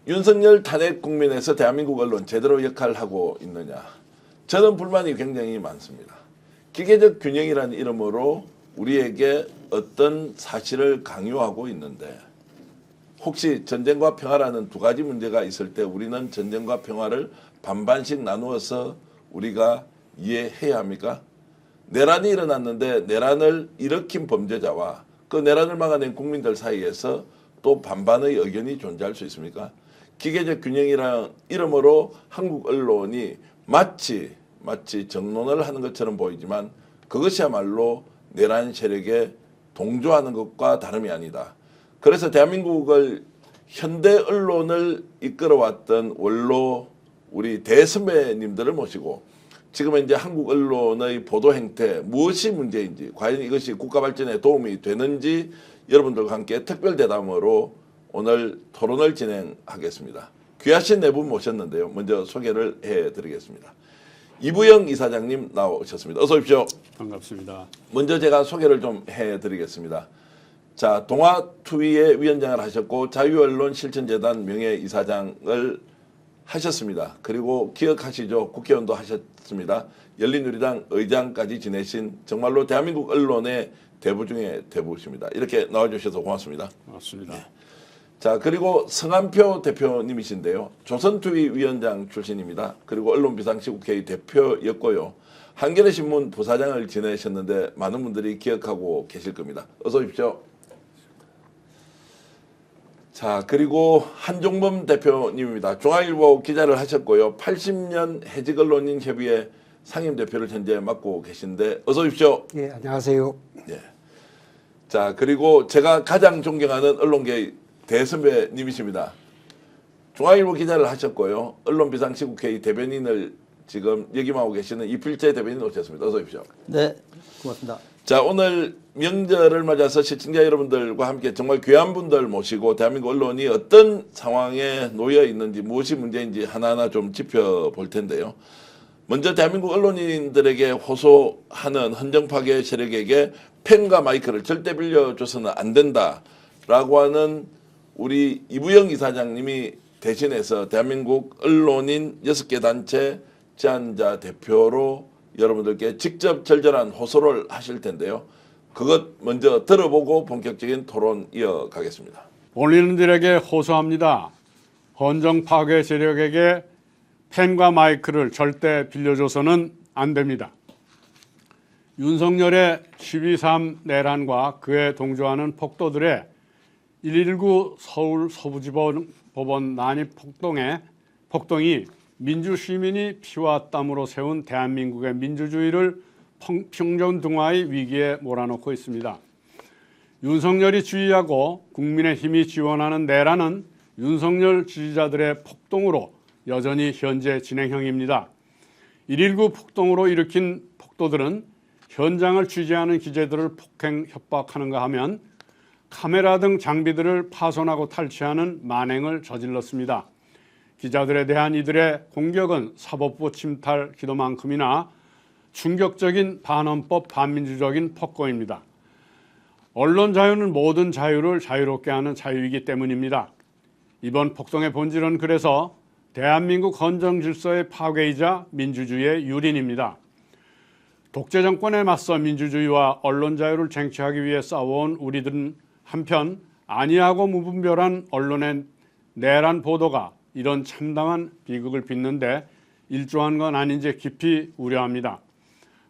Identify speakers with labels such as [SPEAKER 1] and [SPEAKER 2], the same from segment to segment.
[SPEAKER 1] 윤석열 탄핵 국면에서 대한민국 언론 제대로 역할을 하고 있느냐. 저는 불만이 굉장히 많습니다. 기계적 균형이라는 이름으로 우리에게 어떤 사실을 강요하고 있는데 혹시 전쟁과 평화라는 두 가지 문제가 있을 때 우리는 전쟁과 평화를 반반씩 나누어서 우리가 이해해야 합니까? 내란이 일어났는데 내란을 일으킨 범죄자와 그 내란을 막아낸 국민들 사이에서 또 반반의 의견이 존재할 수 있습니까? 기계적 균형이라는 이름으로 한국 언론이 마치 정론을 하는 것처럼 보이지만 그것이야말로 내란 세력에 동조하는 것과 다름이 아니다. 그래서 대한민국을 현대 언론을 이끌어왔던 원로 우리 대선배님들을 모시고 지금은 이제 한국 언론의 보도 행태 무엇이 문제인지 과연 이것이 국가 발전에 도움이 되는지 여러분들과 함께 특별 대담으로 오늘 토론을 진행하겠습니다. 귀하신 네 분 모셨는데요. 먼저 소개를 해드리겠습니다. 이부영 이사장님 나오셨습니다. 어서 오십시오.
[SPEAKER 2] 반갑습니다.
[SPEAKER 1] 먼저 제가 소개를 좀 해드리겠습니다. 자, 동아투위의 위원장을 하셨고 자유언론실천재단 명예이사장을 하셨습니다. 그리고 기억하시죠? 국회의원도 하셨습니다. 열린우리당 의장까지 지내신 정말로 대한민국 언론의 대부 중에 대부십니다. 이렇게 나와주셔서 고맙습니다.
[SPEAKER 2] 고맙습니다.
[SPEAKER 1] 네. 자, 그리고 성한표 대표님이신데요. 조선투위위원장 출신입니다. 그리고 언론비상시국회의 대표였고요. 한겨레신문 부사장을 지내셨는데 많은 분들이 기억하고 계실 겁니다. 어서 오십시오. 자, 그리고 한종범 대표님입니다. 중앙일보 기자를 하셨고요. 80년 해직언론인협의회 상임대표를 현재 맡고 계신데 어서 오십시오.
[SPEAKER 3] 예, 안녕하세요.
[SPEAKER 1] 예. 자, 그리고 제가 가장 존경하는 언론계의 대선배님이십니다. 중앙일보 기자를 하셨고요. 언론비상시국회의 대변인을 지금 역임하고 계시는 이필재 대변인 오셨습니다. 어서 오십시오.
[SPEAKER 3] 네, 고맙습니다.
[SPEAKER 1] 자, 오늘 명절을 맞아서 시청자 여러분들과 함께 정말 귀한 분들 모시고 대한민국 언론이 어떤 상황에 놓여 있는지 무엇이 문제인지 하나하나 좀 짚어볼 텐데요. 먼저 대한민국 언론인들에게 호소하는 헌정파괴 세력에게 펜과 마이크를 절대 빌려줘서는 안 된다라고 하는 우리 이부영 이사장님이 대신해서 대한민국 언론인 6개 단체 제안자 대표로 여러분들께 직접 절절한 호소를 하실 텐데요. 그것 먼저 들어보고 본격적인 토론 이어가겠습니다.
[SPEAKER 2] 언론인들에게 호소합니다. 헌정 파괴 세력에게 펜과 마이크를 절대 빌려줘서는 안 됩니다. 윤석열의 12.3 내란과 그에 동조하는 폭도들의 119 서울 서부지법원 난입 폭동이 민주시민이 피와 땀으로 세운 대한민국의 민주주의를 평전등화의 위기에 몰아넣고 있습니다. 윤석열이 지휘하고 국민의힘이 지원하는 내란은 윤석열 지지자들의 폭동으로 여전히 현재 진행형입니다. 119 폭동으로 일으킨 폭도들은 현장을 취재하는 기자들을 폭행 협박하는가 하면 카메라 등 장비들을 파손하고 탈취하는 만행을 저질렀습니다. 기자들에 대한 이들의 공격은 사법부 침탈 기도만큼이나 충격적인 반헌법 반민주적인 폭거입니다. 언론 자유는 모든 자유를 자유롭게 하는 자유이기 때문입니다. 이번 폭동의 본질은 그래서 대한민국 헌정 질서의 파괴이자 민주주의의 유린입니다. 독재 정권에 맞서 민주주의와 언론 자유를 쟁취하기 위해 싸워온 우리들은 한편 안이하고 무분별한 언론의 내란 보도가 이런 참담한 비극을 빚는데 일조한 건 아닌지 깊이 우려합니다.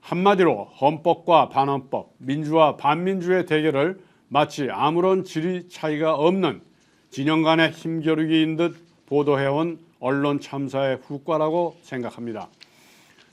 [SPEAKER 2] 한마디로 헌법과 반헌법, 민주와 반민주의 대결을 마치 아무런 질의 차이가 없는 진영 간의 힘겨루기인 듯 보도해온 언론 참사의 후과라고 생각합니다.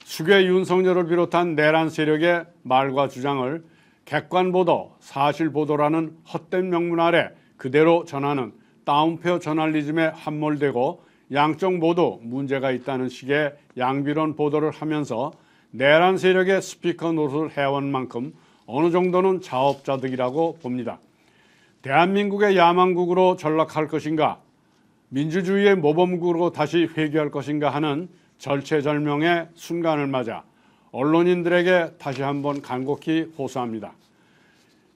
[SPEAKER 2] 수괴 윤석열을 비롯한 내란 세력의 말과 주장을 객관보도, 사실보도라는 헛된 명문 아래 그대로 전하는 따옴표 저널리즘에 함몰되고 양쪽 모두 문제가 있다는 식의 양비론 보도를 하면서 내란 세력의 스피커 노릇을 해온 만큼 어느 정도는 자업자득이라고 봅니다. 대한민국의 야망국으로 전락할 것인가, 민주주의의 모범국으로 다시 회귀할 것인가 하는 절체절명의 순간을 맞아 언론인들에게 다시 한번 간곡히 호소합니다.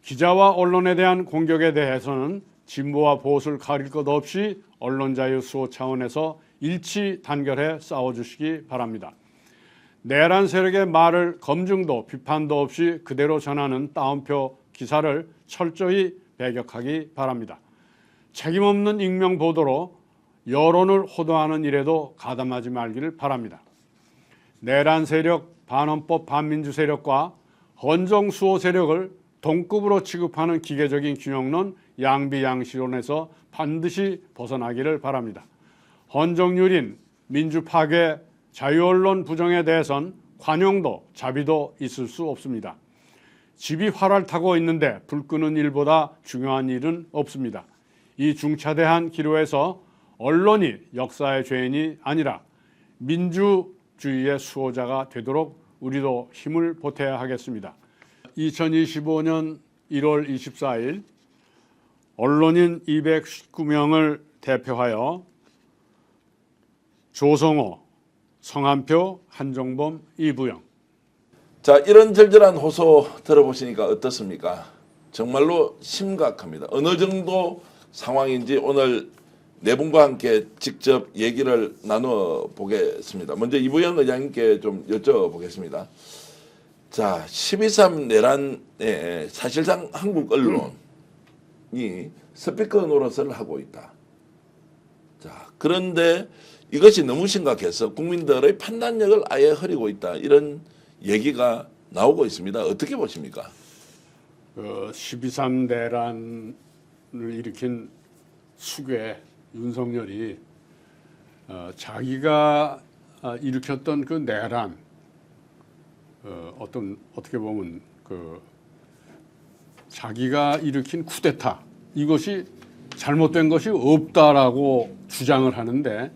[SPEAKER 2] 기자와 언론에 대한 공격에 대해서는 진보와 보수를 가릴 것 없이 언론 자유 수호 차원에서 일치 단결해 싸워주시기 바랍니다. 내란 세력의 말을 검증도 비판도 없이 그대로 전하는 따옴표 기사를 철저히 배격하기 바랍니다. 책임없는 익명 보도로 여론을 호도하는 일에도 가담하지 말기를 바랍니다. 내란 세력, 반헌법 반민주 세력과 헌정 수호 세력을 동급으로 취급하는 기계적인 균형론 양비양시론에서 반드시 벗어나기를 바랍니다. 헌정유린, 민주파괴, 자유언론 부정에 대해선 관용도 자비도 있을 수 없습니다. 집이 활활 타고 있는데 불 끄는 일보다 중요한 일은 없습니다. 이 중차대한 기로에서 언론이 역사의 죄인이 아니라 민주주의의 수호자가 되도록 우리도 힘을 보태야 하겠습니다. 2025년 1월 24일 언론인 219명을 대표하여 조성호, 성한표, 한정범, 이부영.
[SPEAKER 1] 자, 이런 절절한 호소 들어보시니까 어떻습니까? 정말로 심각합니다. 어느 정도 상황인지 오늘 네 분과 함께 직접 얘기를 나눠 보겠습니다. 먼저 이부영 의장님께 좀 여쭤보겠습니다. 자, 12.3 내란에 사실상 한국 언론이 스피커 노릇을 하고 있다. 자, 그런데 이것이 너무 심각해서 국민들의 판단력을 아예 흐리고 있다. 이런 얘기가 나오고 있습니다. 어떻게 보십니까?
[SPEAKER 2] 12.3 내란을 일으킨 수괴 윤석열이 자기가 일으켰던 그 내란 어떻게 보면 그 자기가 일으킨 쿠데타 이것이 잘못된 것이 없다라고 주장을 하는데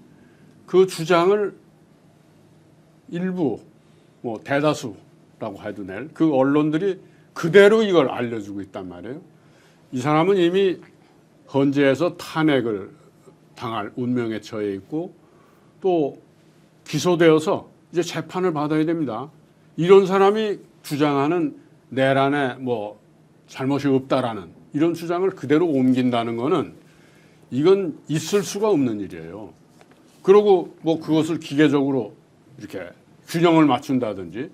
[SPEAKER 2] 그 주장을 일부 뭐 대다수라고 해도 될 그 언론들이 그대로 이걸 알려주고 있단 말이에요. 이 사람은 이미 헌재에서 탄핵을 당할 운명에 처해 있고 또 기소되어서 이제 재판을 받아야 됩니다. 이런 사람이 주장하는 내란에 뭐 잘못이 없다라는 이런 주장을 그대로 옮긴다는 거는 이건 있을 수가 없는 일이에요. 그리고 뭐 그것을 기계적으로 이렇게 균형을 맞춘다든지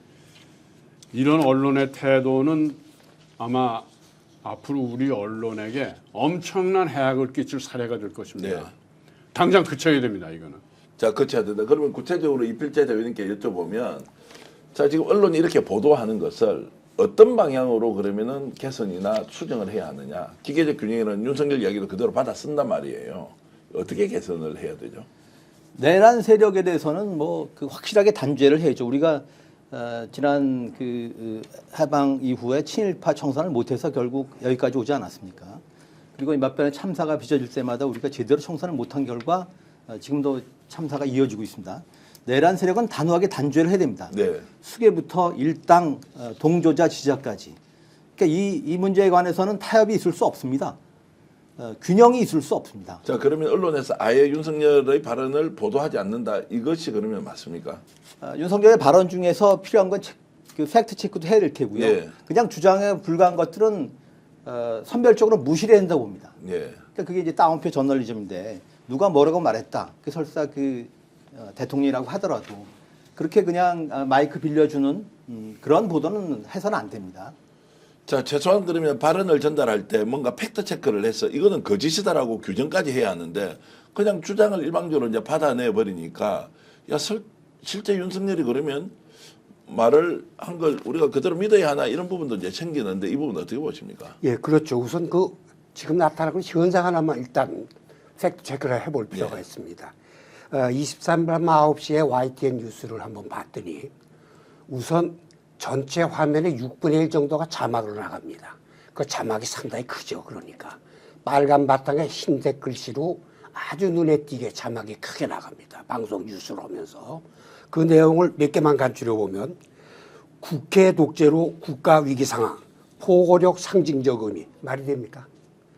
[SPEAKER 2] 이런 언론의 태도는 아마 앞으로 우리 언론에게 엄청난 해악을 끼칠 사례가 될 것입니다.
[SPEAKER 1] 네.
[SPEAKER 2] 당장 그쳐야 됩니다. 이거는.
[SPEAKER 1] 자, 그쳐야 된다. 그러면 구체적으로 이필재 대변인께 여쭤보면 자, 지금 언론이 이렇게 보도하는 것을 어떤 방향으로 그러면은 개선이나 수정을 해야 하느냐. 기계적 균형이라는 윤석열 이야기도 그대로 받아 쓴단 말이에요. 어떻게 개선을 해야 되죠?
[SPEAKER 3] 내란 세력에 대해서는 뭐 그 확실하게 단죄를 해야죠. 우리가 지난 그 해방 이후에 친일파 청산을 못해서 결국 여기까지 오지 않았습니까? 그리고 몇 번의 참사가 빚어질 때마다 우리가 제대로 청산을 못한 결과 지금도 참사가 이어지고 있습니다. 내란 세력은 단호하게 단죄를 해야 됩니다.
[SPEAKER 1] 네.
[SPEAKER 3] 수괴부터 일당, 동조자, 지자까지. 그러니까 이 문제에 관해서는 타협이 있을 수 없습니다. 균형이 있을 수 없습니다.
[SPEAKER 1] 자, 그러면 언론에서 아예 윤석열의 발언을 보도하지 않는다. 이것이 그러면 맞습니까?
[SPEAKER 3] 윤석열의 발언 중에서 필요한 건 그 팩트 체크도 해야 될 테고요.
[SPEAKER 1] 예.
[SPEAKER 3] 그냥 주장에 불과한 것들은 선별적으로 무시를 한다고 봅니다.
[SPEAKER 1] 예.
[SPEAKER 3] 그러니까 그게 이제 따옴표 저널리즘인데 누가 뭐라고 말했다. 그 설사 그 대통령이라고 하더라도 그렇게 그냥 마이크 빌려주는 그런 보도는 해서는 안 됩니다.
[SPEAKER 1] 자, 최소한 그러면 발언을 전달할 때 뭔가 팩트 체크를 해서 이거는 거짓이다라고 규정까지 해야 하는데 그냥 주장을 일방적으로 이제 받아내 버리니까 야, 실제 윤석열이 그러면 말을 한 걸 우리가 그대로 믿어야 하나 이런 부분도 이제 생기는데 이 부분 어떻게 보십니까?
[SPEAKER 4] 예, 그렇죠. 우선 그 지금 나타나고 있는 현상 하나만 일단 팩트 체크를 해볼 필요가 있습니다. 23일 9시에 YTN 뉴스를 한번 봤더니 우선 전체 화면의 6분의 1 정도가 자막으로 나갑니다. 그 자막이 상당히 크죠. 그러니까 빨간 바탕에 흰색 글씨로 아주 눈에 띄게 자막이 크게 나갑니다. 방송 뉴스를 하면서 그 내용을 몇 개만 간추려 보면 국회 독재로 국가 위기 상황, 포고력 상징적 의미 말이 됩니까?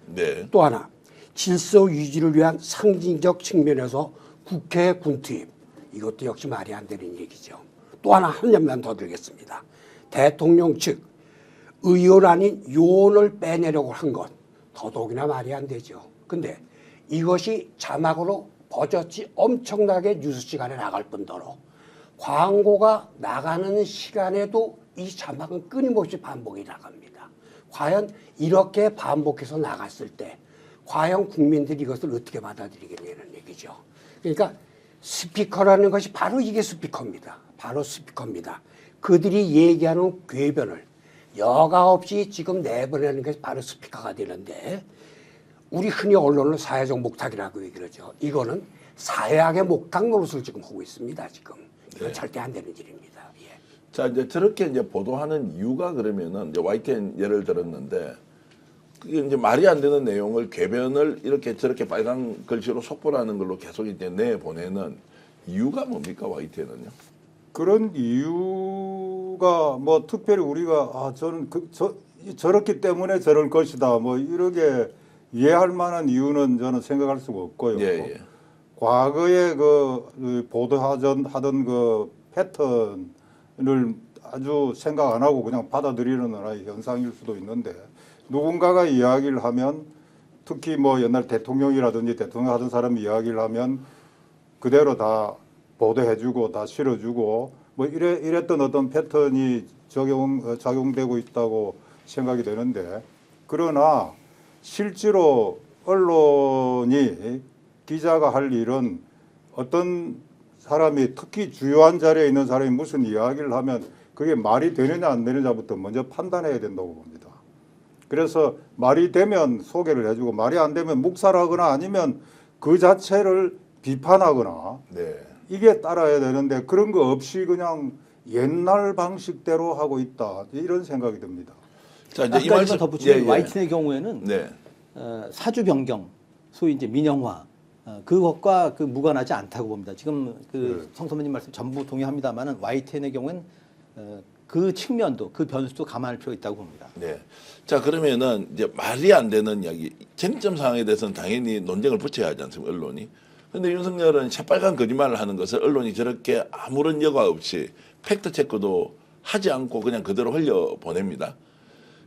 [SPEAKER 1] 네.
[SPEAKER 4] 또 하나 질서 유지를 위한 상징적 측면에서 국회 군투입 이것도 역시 말이 안 되는 얘기죠. 또 하나 한 점만 더 드리겠습니다. 대통령 측 의원 아닌 요원을 빼내려고 한 것 더더욱이나 말이 안 되죠. 근데 이것이 자막으로 버젓이 엄청나게 뉴스 시간에 나갈 뿐더러 광고가 나가는 시간에도 이 자막은 끊임없이 반복이 나갑니다. 과연 이렇게 반복해서 나갔을 때 과연 국민들이 이것을 어떻게 받아들이겠냐는 얘기죠. 그러니까 스피커라는 것이 바로 이게 스피커입니다. 바로 스피커입니다. 그들이 얘기하는 궤변을 여과 없이 지금 내보내는 것이 바로 스피커가 되는데 우리 흔히 언론을 사회적 목탁이라고 얘기를 하죠. 이거는 사회학의 목탁 노릇을 지금 하고 있습니다. 지금 이건 절대 안 되는 일입니다. 예.
[SPEAKER 1] 자, 이제 저렇게 이제 보도하는 이유가 그러면은 이제 YTN 예를 들었는데 그게 이제 말이 안 되는 내용을 궤변을 이렇게 저렇게 빨간 글씨로 속보라는 걸로 계속 이제 내보내는 이유가 뭡니까 YTN은요?
[SPEAKER 5] 그런 이유가 뭐 특별히 우리가 저는 저렇기 때문에 저럴 것이다 뭐 이렇게 이해할 만한 이유는 저는 생각할 수가 없고요.
[SPEAKER 1] 예, 예.
[SPEAKER 5] 과거에 그 보도하던 그 패턴을 아주 생각 안 하고 그냥 받아들이는 하나의 현상일 수도 있는데 누군가가 이야기를 하면 특히 뭐 옛날 대통령이라든지 대통령 하던 사람이 이야기를 하면 그대로 다 보도해주고 다 실어주고 뭐 이랬던 어떤 패턴이 작용되고 있다고 생각이 되는데 그러나 실제로 언론이 기자가 할 일은 어떤 사람이 특히 주요한 자리에 있는 사람이 무슨 이야기를 하면 그게 말이 되느냐 안 되느냐부터 먼저 판단해야 된다고 봅니다. 그래서 말이 되면 소개를 해주고 말이 안 되면 묵살하거나 아니면 그 자체를 비판하거나
[SPEAKER 1] 네.
[SPEAKER 5] 이게 따라야 되는데 그런 거 없이 그냥 옛날 방식대로 하고 있다 이런 생각이 듭니다.
[SPEAKER 1] 자, 이제 이
[SPEAKER 3] 아까
[SPEAKER 1] 말씀
[SPEAKER 3] 덧붙이면 YTN의 경우에는
[SPEAKER 1] 네.
[SPEAKER 3] 사주 변경, 소위 이제 민영화 그것과 그 무관하지 않다고 봅니다. 지금 그 성 선배님 말씀 전부 동의합니다만은 YTN의 경우에는 그 측면도 그 변수도 감안할 필요가 있다고 봅니다.
[SPEAKER 1] 네. 자, 그러면은 이제 말이 안 되는 이야기, 쟁점 사항에 대해서는 당연히 논쟁을 붙여야 하지 않습니까, 언론이? 근데 윤석열은 새빨간 거짓말을 하는 것을 언론이 저렇게 아무런 여과 없이 팩트 체크도 하지 않고 그냥 그대로 흘려 보냅니다.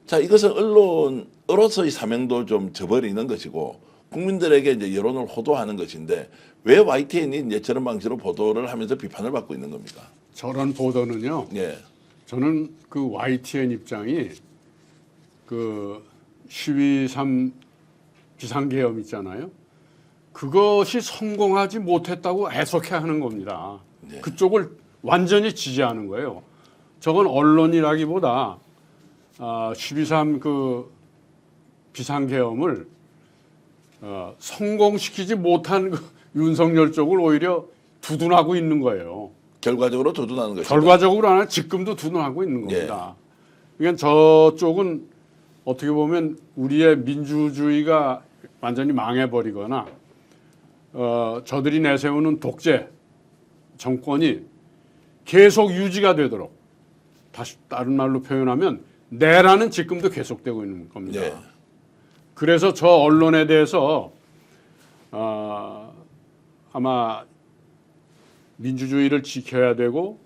[SPEAKER 1] 자, 이것은 언론으로서의 사명도 좀 저버리는 것이고 국민들에게 이제 여론을 호도하는 것인데 왜 YTN이 이제 저런 방식으로 보도를 하면서 비판을 받고 있는 겁니까?
[SPEAKER 2] 저런 보도는요.
[SPEAKER 1] 예.
[SPEAKER 2] 저는 그 YTN 입장이 그 12.3 비상계엄 있잖아요. 그것이 성공하지 못했다고 해석해야 하는 겁니다.
[SPEAKER 1] 네.
[SPEAKER 2] 그쪽을 완전히 지지하는 거예요. 저건 언론이라기보다 12.3 그 비상계엄을 성공시키지 못한 그 윤석열 쪽을 오히려 두둔하고 있는 거예요.
[SPEAKER 1] 결과적으로 두둔하는 것이다.
[SPEAKER 2] 결과적으로 하나 지금도 두둔하고 있는 겁니다. 그러니까 저쪽은 어떻게 보면 우리의 민주주의가 완전히 망해버리거나 저들이 내세우는 독재 정권이 계속 유지가 되도록 다시 다른 말로 표현하면 내란은 지금도 계속되고 있는 겁니다.
[SPEAKER 1] 네.
[SPEAKER 2] 그래서 저 언론에 대해서 아마 민주주의를 지켜야 되고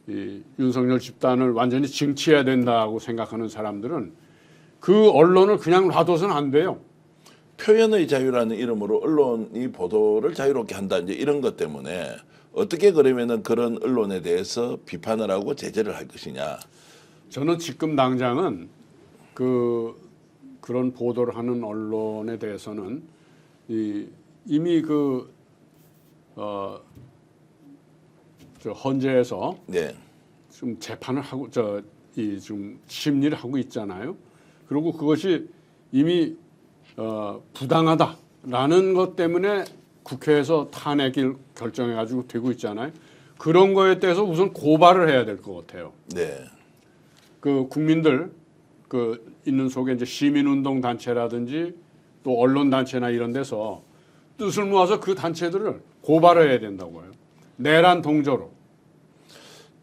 [SPEAKER 2] 이 윤석열 집단을 완전히 징치해야 된다고 생각하는 사람들은 그 언론을 그냥 놔둬서는 안 돼요.
[SPEAKER 1] 표현의 자유라는 이름으로 언론이 보도를 자유롭게 한다 이제 이런 것 때문에 어떻게 그러면은 그런 언론에 대해서 비판을 하고 제재를 할 것이냐?
[SPEAKER 2] 저는 지금 당장은 그런 보도를 하는 언론에 대해서는 이미 헌재에서
[SPEAKER 1] 네.
[SPEAKER 2] 좀 재판을 하고 좀 심리를 하고 있잖아요. 그리고 그것이 이미 부당하다라는 것 때문에 국회에서 탄핵을 결정해가지고 되고 있잖아요. 그런 거에 대해서 우선 고발을 해야 될 것 같아요.
[SPEAKER 1] 네.
[SPEAKER 2] 그 국민들 있는 속에 이제 시민운동 단체라든지 또 언론 단체나 이런 데서 뜻을 모아서 그 단체들을 고발을 해야 된다고요. 내란 동조로.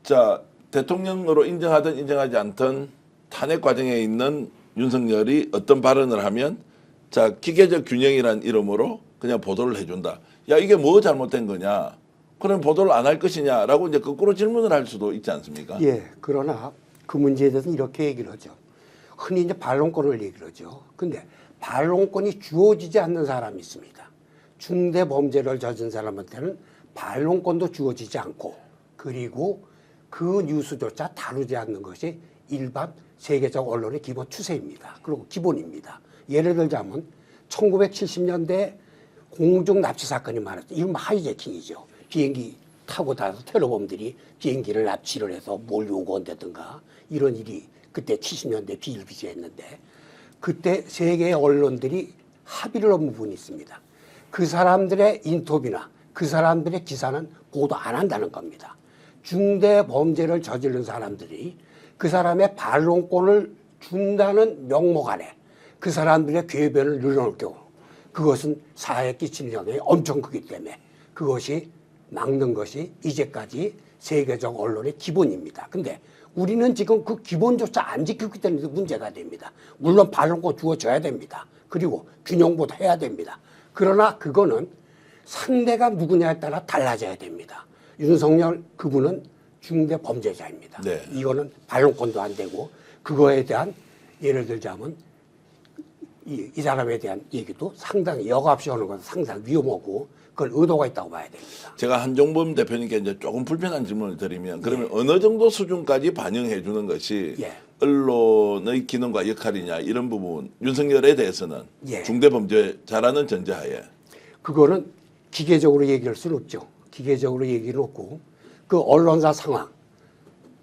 [SPEAKER 1] 자, 대통령으로 인정하든 인정하지 않든 탄핵 과정에 있는 윤석열이 어떤 발언을 하면 자, 기계적 균형이란 이름으로 그냥 보도를 해준다. 야, 이게 뭐 잘못된 거냐? 그럼 보도를 안 할 것이냐라고 이제 거꾸로 질문을 할 수도 있지 않습니까?
[SPEAKER 4] 예, 그러나 그 문제에 대해서는 이렇게 얘기를 하죠. 흔히 이제 반론권을 얘기를 하죠. 근데 반론권이 주어지지 않는 사람이 있습니다. 중대 범죄를 저진 사람한테는 반론권도 주어지지 않고 그리고 그 뉴스조차 다루지 않는 것이 일반 세계적 언론의 기본 추세입니다. 그리고 기본입니다. 예를 들자면 1970년대 공중 납치 사건이 많았죠. 이건 하이제킹이죠. 비행기 타고 다녀서 테러범들이 비행기를 납치를 해서 몰려오고 온다든가 이런 일이 그때 70년대 비일비재했는데 그때 세계의 언론들이 합의를 한 부분이 있습니다. 그 사람들의 인터뷰나 그 사람들의 기사는 보도 안 한다는 겁니다. 중대 범죄를 저지른 사람들이 그 사람의 반론권을 준다는 명목 아래 그 사람들의 궤변을 늘어놓을 경우 그것은 사회에 끼치는 영향이 엄청 크기 때문에 그것이 막는 것이 이제까지 세계적 언론의 기본입니다. 근데 우리는 지금 그 기본조차 안 지키기 때문에 문제가 됩니다. 물론 반론권 주어져야 됩니다. 그리고 균형보다 해야 됩니다. 그러나 그거는 상대가 누구냐에 따라 달라져야 됩니다. 윤석열 그분은 중대 범죄자입니다.
[SPEAKER 1] 네.
[SPEAKER 4] 이거는 반론권도 안 되고 그거에 대한 예를 들자면 이 사람에 대한 얘기도 상당히 여과없이 하는 것은 상당히 위험하고 그건 의도가 있다고 봐야 됩니다.
[SPEAKER 1] 제가 한종범 대표님께 이제 조금 불편한 질문을 드리면 그러면 어느 정도 수준까지 반영해 주는 것이
[SPEAKER 4] 예.
[SPEAKER 1] 언론의 기능과 역할이냐 이런 부분 윤석열에 대해서는
[SPEAKER 4] 예.
[SPEAKER 1] 중대범죄자라는 전제하에
[SPEAKER 4] 그거는 기계적으로 얘기할 수는 없죠. 기계적으로 얘기는 없고 그 언론사 상황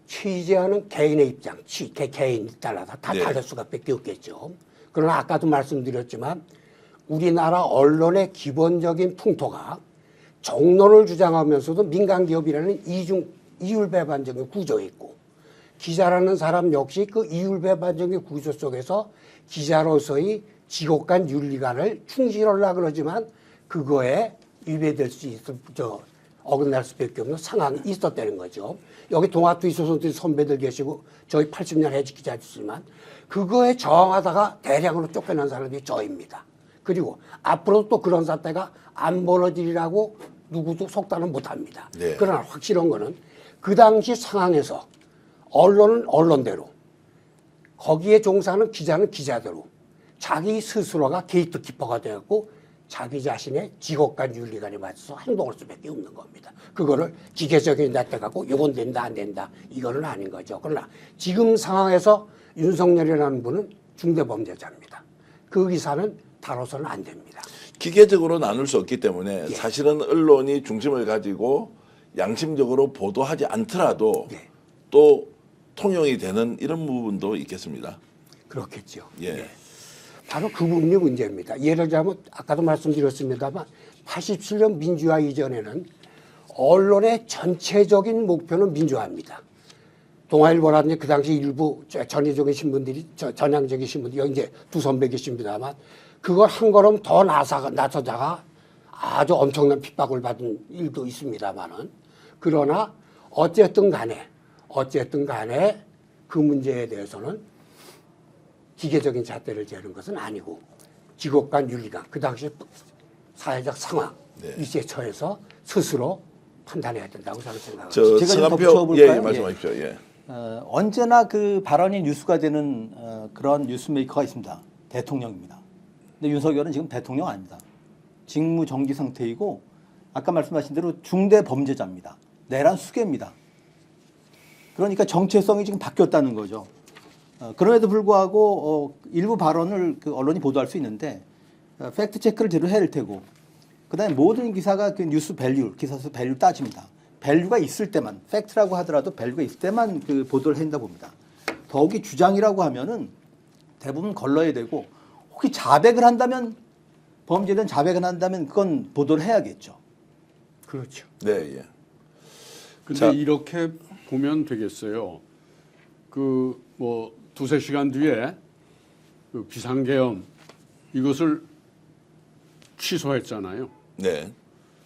[SPEAKER 4] 취재하는 개인의 입장, 개인에 따라서 다
[SPEAKER 1] 네.
[SPEAKER 4] 다를 수밖에 없겠죠. 그러나 아까도 말씀드렸지만 우리나라 언론의 기본적인 풍토가 정론을 주장하면서도 민간기업이라는 이율배반적인 구조에 있고 기자라는 사람 역시 그 이율배반적인 구조 속에서 기자로서의 직업관 윤리관을 충실하려고 그러지만 그거에 위배될 수 있을 어긋날 수밖에 없는 상황이 있었다는 거죠. 여기 동아트위소 선배들 계시고 저희 80년 해직 기자였지만 그거에 저항하다가 대량으로 쫓겨난 사람이 저입니다. 그리고 앞으로 또 그런 사태가 안 벌어지리라고 누구도 속단은 못합니다.
[SPEAKER 1] 네.
[SPEAKER 4] 그러나 확실한 거는 그 당시 상황에서 언론은 언론대로 거기에 종사하는 기자는 기자대로 자기 스스로가 게이트키퍼가 되었고 자기 자신의 직업관 윤리관에 맞춰서 행동할 수밖에 없는 겁니다. 그거를 기계적인 잣대 갖고 이건 된다 안 된다 이거는 아닌 거죠. 그러나 지금 상황에서 윤석열이라는 분은 중대범죄자입니다. 그 기사는 다뤄서는 안 됩니다.
[SPEAKER 1] 기계적으로 나눌 수 없기 때문에
[SPEAKER 4] 예.
[SPEAKER 1] 사실은 언론이 중심을 가지고 양심적으로 보도하지 않더라도
[SPEAKER 4] 예.
[SPEAKER 1] 또 통용이 되는 이런 부분도 있겠습니다.
[SPEAKER 4] 그렇겠죠.
[SPEAKER 1] 예.
[SPEAKER 4] 바로 그 부분이 문제입니다. 예를 들자면 아까도 말씀드렸습니다만 87년 민주화 이전에는 언론의 전체적인 목표는 민주화입니다. 동아일보라든지 그 당시 일부 전위적인 신문들이 전향적인 신문들이 여기 이제 두 선배 계십니다만 그걸 한 걸음 더 나서다가 아주 엄청난 핍박을 받은 일도 있습니다만은 그러나 어쨌든 간에 그 문제에 대해서는 기계적인 잣대를 재는 것은 아니고 직업관 윤리관 그 당시 사회적 상황
[SPEAKER 1] 네.
[SPEAKER 4] 이에 처해서 스스로 판단해야 된다고 저는 생각합니다.
[SPEAKER 1] 저
[SPEAKER 3] 제가 좀 더
[SPEAKER 1] 성한표
[SPEAKER 3] 붙여볼까요?
[SPEAKER 1] 예, 말씀하십시오. 예.
[SPEAKER 3] 언제나 그 발언이 뉴스가 되는 그런 뉴스메이커가 있습니다. 대통령입니다. 근데 윤석열은 지금 대통령 아닙니다. 직무 정지 상태이고 아까 말씀하신 대로 중대 범죄자입니다. 내란 수괴입니다. 그러니까 정체성이 지금 바뀌었다는 거죠. 그럼에도 불구하고 일부 발언을 그 언론이 보도할 수 있는데 팩트 체크를 제대로 해야 될 테고 그다음에 모든 기사가 그 뉴스 밸류, 기사수 밸류 따집니다. 밸류가 있을 때만 팩트라고 하더라도 밸류가 있을 때만 그 보도를 한다 봅니다. 더욱이 주장이라고 하면은 대부분 걸러야 되고 혹시 자백을 한다면 범죄된 자백을 한다면 그건 보도를 해야겠죠.
[SPEAKER 4] 그렇죠.
[SPEAKER 1] 네, 예.
[SPEAKER 2] 근데
[SPEAKER 1] 자.
[SPEAKER 2] 이렇게 보면 되겠어요. 그 뭐 두세 시간 뒤에 그 비상계엄 이것을 취소했잖아요.
[SPEAKER 1] 네.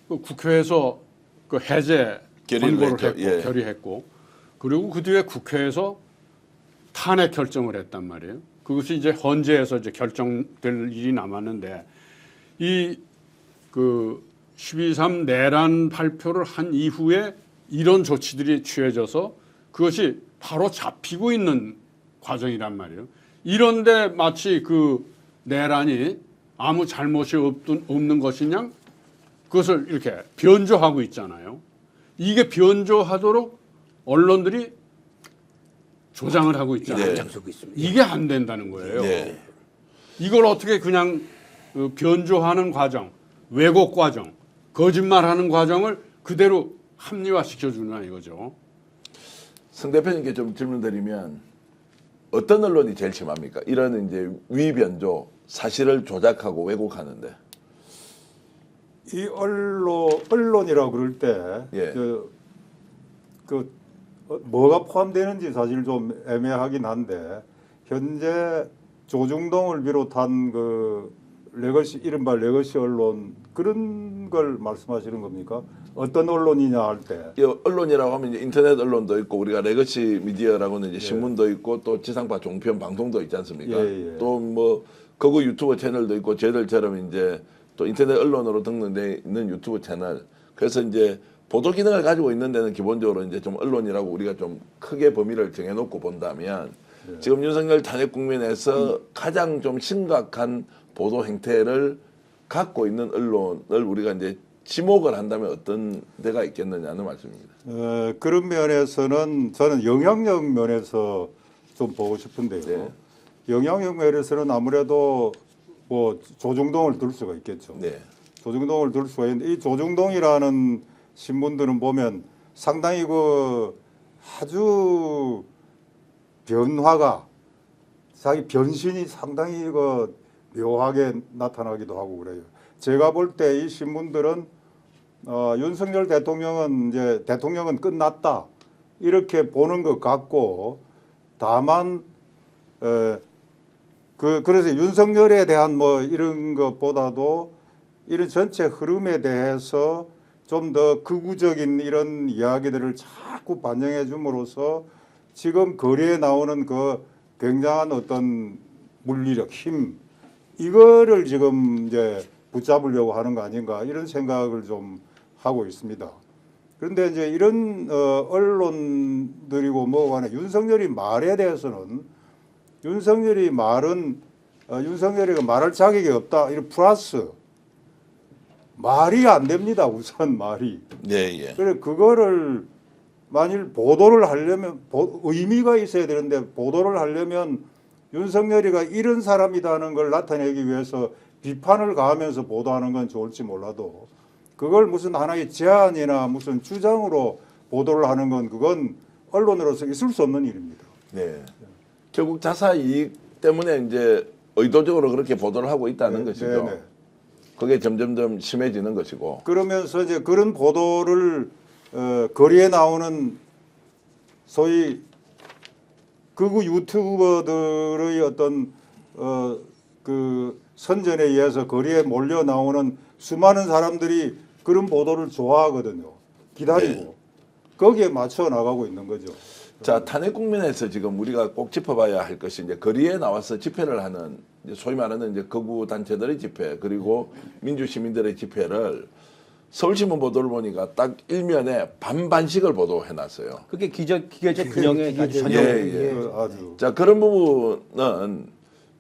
[SPEAKER 2] 그 국회에서 그 해제
[SPEAKER 1] 결의를
[SPEAKER 2] 권고를
[SPEAKER 1] 했죠.
[SPEAKER 2] 했고
[SPEAKER 1] 예.
[SPEAKER 2] 결의했고 그리고 그 뒤에 국회에서 탄핵 결정을 했단 말이에요. 그것이 이제 헌재에서 이제 결정될 일이 남았는데 이 그 12.3 내란 발표를 한 이후에 이런 조치들이 취해져서 그것이 바로 잡히고 있는 과정이란 말이에요. 이런데 마치 그 내란이 아무 잘못이 없는 것이냐 그것을 이렇게 변조하고 있잖아요. 이게 변조하도록 언론들이 조장을 하고 있잖아요.
[SPEAKER 1] 네.
[SPEAKER 2] 이게 안 된다는 거예요.
[SPEAKER 1] 네.
[SPEAKER 2] 이걸 어떻게 그냥 변조하는 과정, 왜곡 과정, 거짓말하는 과정을 그대로 합리화시켜주나 이거죠.
[SPEAKER 1] 성 대표님께 좀 질문 드리면 어떤 언론이 제일 심합니까? 이런 이제 위변조, 사실을 조작하고 왜곡하는데.
[SPEAKER 5] 이 언론이라고 그럴 때,
[SPEAKER 1] 예.
[SPEAKER 5] 뭐가 포함되는지 사실 좀 애매하긴 한데, 현재 조중동을 비롯한 그 이른바 레거시 언론, 그런 걸 말씀하시는 겁니까? 어떤 언론이냐 할 때.
[SPEAKER 1] 이 언론이라고 하면 이제 인터넷 언론도 있고 우리가 레거시 미디어라고는 이제 신문도 있고 또 지상파 종편 방송도 있지 않습니까?
[SPEAKER 5] 예, 예.
[SPEAKER 1] 또 뭐 거구 유튜브 채널도 있고 저희들처럼 이제 또 인터넷 언론으로 등록돼 있는 유튜브 채널. 그래서 이제 보도 기능을 가지고 있는 데는 기본적으로 이제 좀 언론이라고 우리가 좀 크게 범위를 정해놓고 본다면 지금 윤석열 탄핵 국면에서 가장 좀 심각한 보도 행태를 갖고 있는 언론을 우리가 이제 지목을 한다면 어떤 데가 있겠느냐는 말씀입니다.
[SPEAKER 5] 그런 면에서는 저는 영향력 면에서 좀 보고 싶은데요.
[SPEAKER 1] 네.
[SPEAKER 5] 영향력 면에서는 아무래도 뭐 조중동을 들 수가 있겠죠.
[SPEAKER 1] 네.
[SPEAKER 5] 조중동을 들 수가 있는데 이 조중동이라는 신문들은 보면 상당히 그 아주 변화가 자기 변신이 상당히 그 묘하게 나타나기도 하고 그래요. 제가 볼 때 이 신문들은 윤석열 대통령은 끝났다 이렇게 보는 것 같고 다만 그래서 윤석열에 대한 뭐 이런 것보다도 이런 전체 흐름에 대해서 좀 더 극우적인 이런 이야기들을 자꾸 반영해 줌으로써 지금 거리에 나오는 그 굉장한 어떤 물리력, 힘 이거를 지금 이제 붙잡으려고 하는 거 아닌가 이런 생각을 좀 하고 있습니다. 그런데 이제 이런 언론들이고 뭐 간에 윤석열이 말에 대해서는 윤석열이 말할 자격이 없다. 이런 플러스 말이 안 됩니다. 우선 말이.
[SPEAKER 1] 예, 예.
[SPEAKER 5] 그래 그거를 만일 보도를 하려면 의미가 있어야 되는데 보도를 하려면 윤석열이가 이런 사람이라는 걸 나타내기 위해서 비판을 가하면서 보도하는 건 좋을지 몰라도 그걸 무슨 하나의 제안이나 무슨 주장으로 보도를 하는 건 그건 언론으로서 있을 수 없는 일입니다.
[SPEAKER 1] 네. 결국 자사 이익 때문에 이제 의도적으로 그렇게 보도를 하고 있다는 것이죠.
[SPEAKER 5] 네네.
[SPEAKER 1] 그게 점점점 심해지는 것이고.
[SPEAKER 5] 그러면서 이제 그런 보도를 거리에 나오는 소위 극우 유튜버들의 어떤 그 선전에 의해서 거리에 몰려 나오는 수많은 사람들이 그런 보도를 좋아하거든요. 기다리고
[SPEAKER 1] 네.
[SPEAKER 5] 거기에 맞춰 나가고 있는 거죠.
[SPEAKER 1] 자, 탄핵 국면에서 지금 우리가 꼭 짚어봐야 할 것이 이제 거리에 나와서 집회를 하는 이제 소위 말하는 이제 극우 단체들의 집회 그리고 민주 시민들의 집회를 서울신문 보도를 보니까 딱 일면에 반반씩을 보도해놨어요.
[SPEAKER 3] 그게 기계적 균형의 아주
[SPEAKER 1] 예,
[SPEAKER 3] 전형.
[SPEAKER 1] 예.
[SPEAKER 5] 아주
[SPEAKER 1] 자, 그런 부분은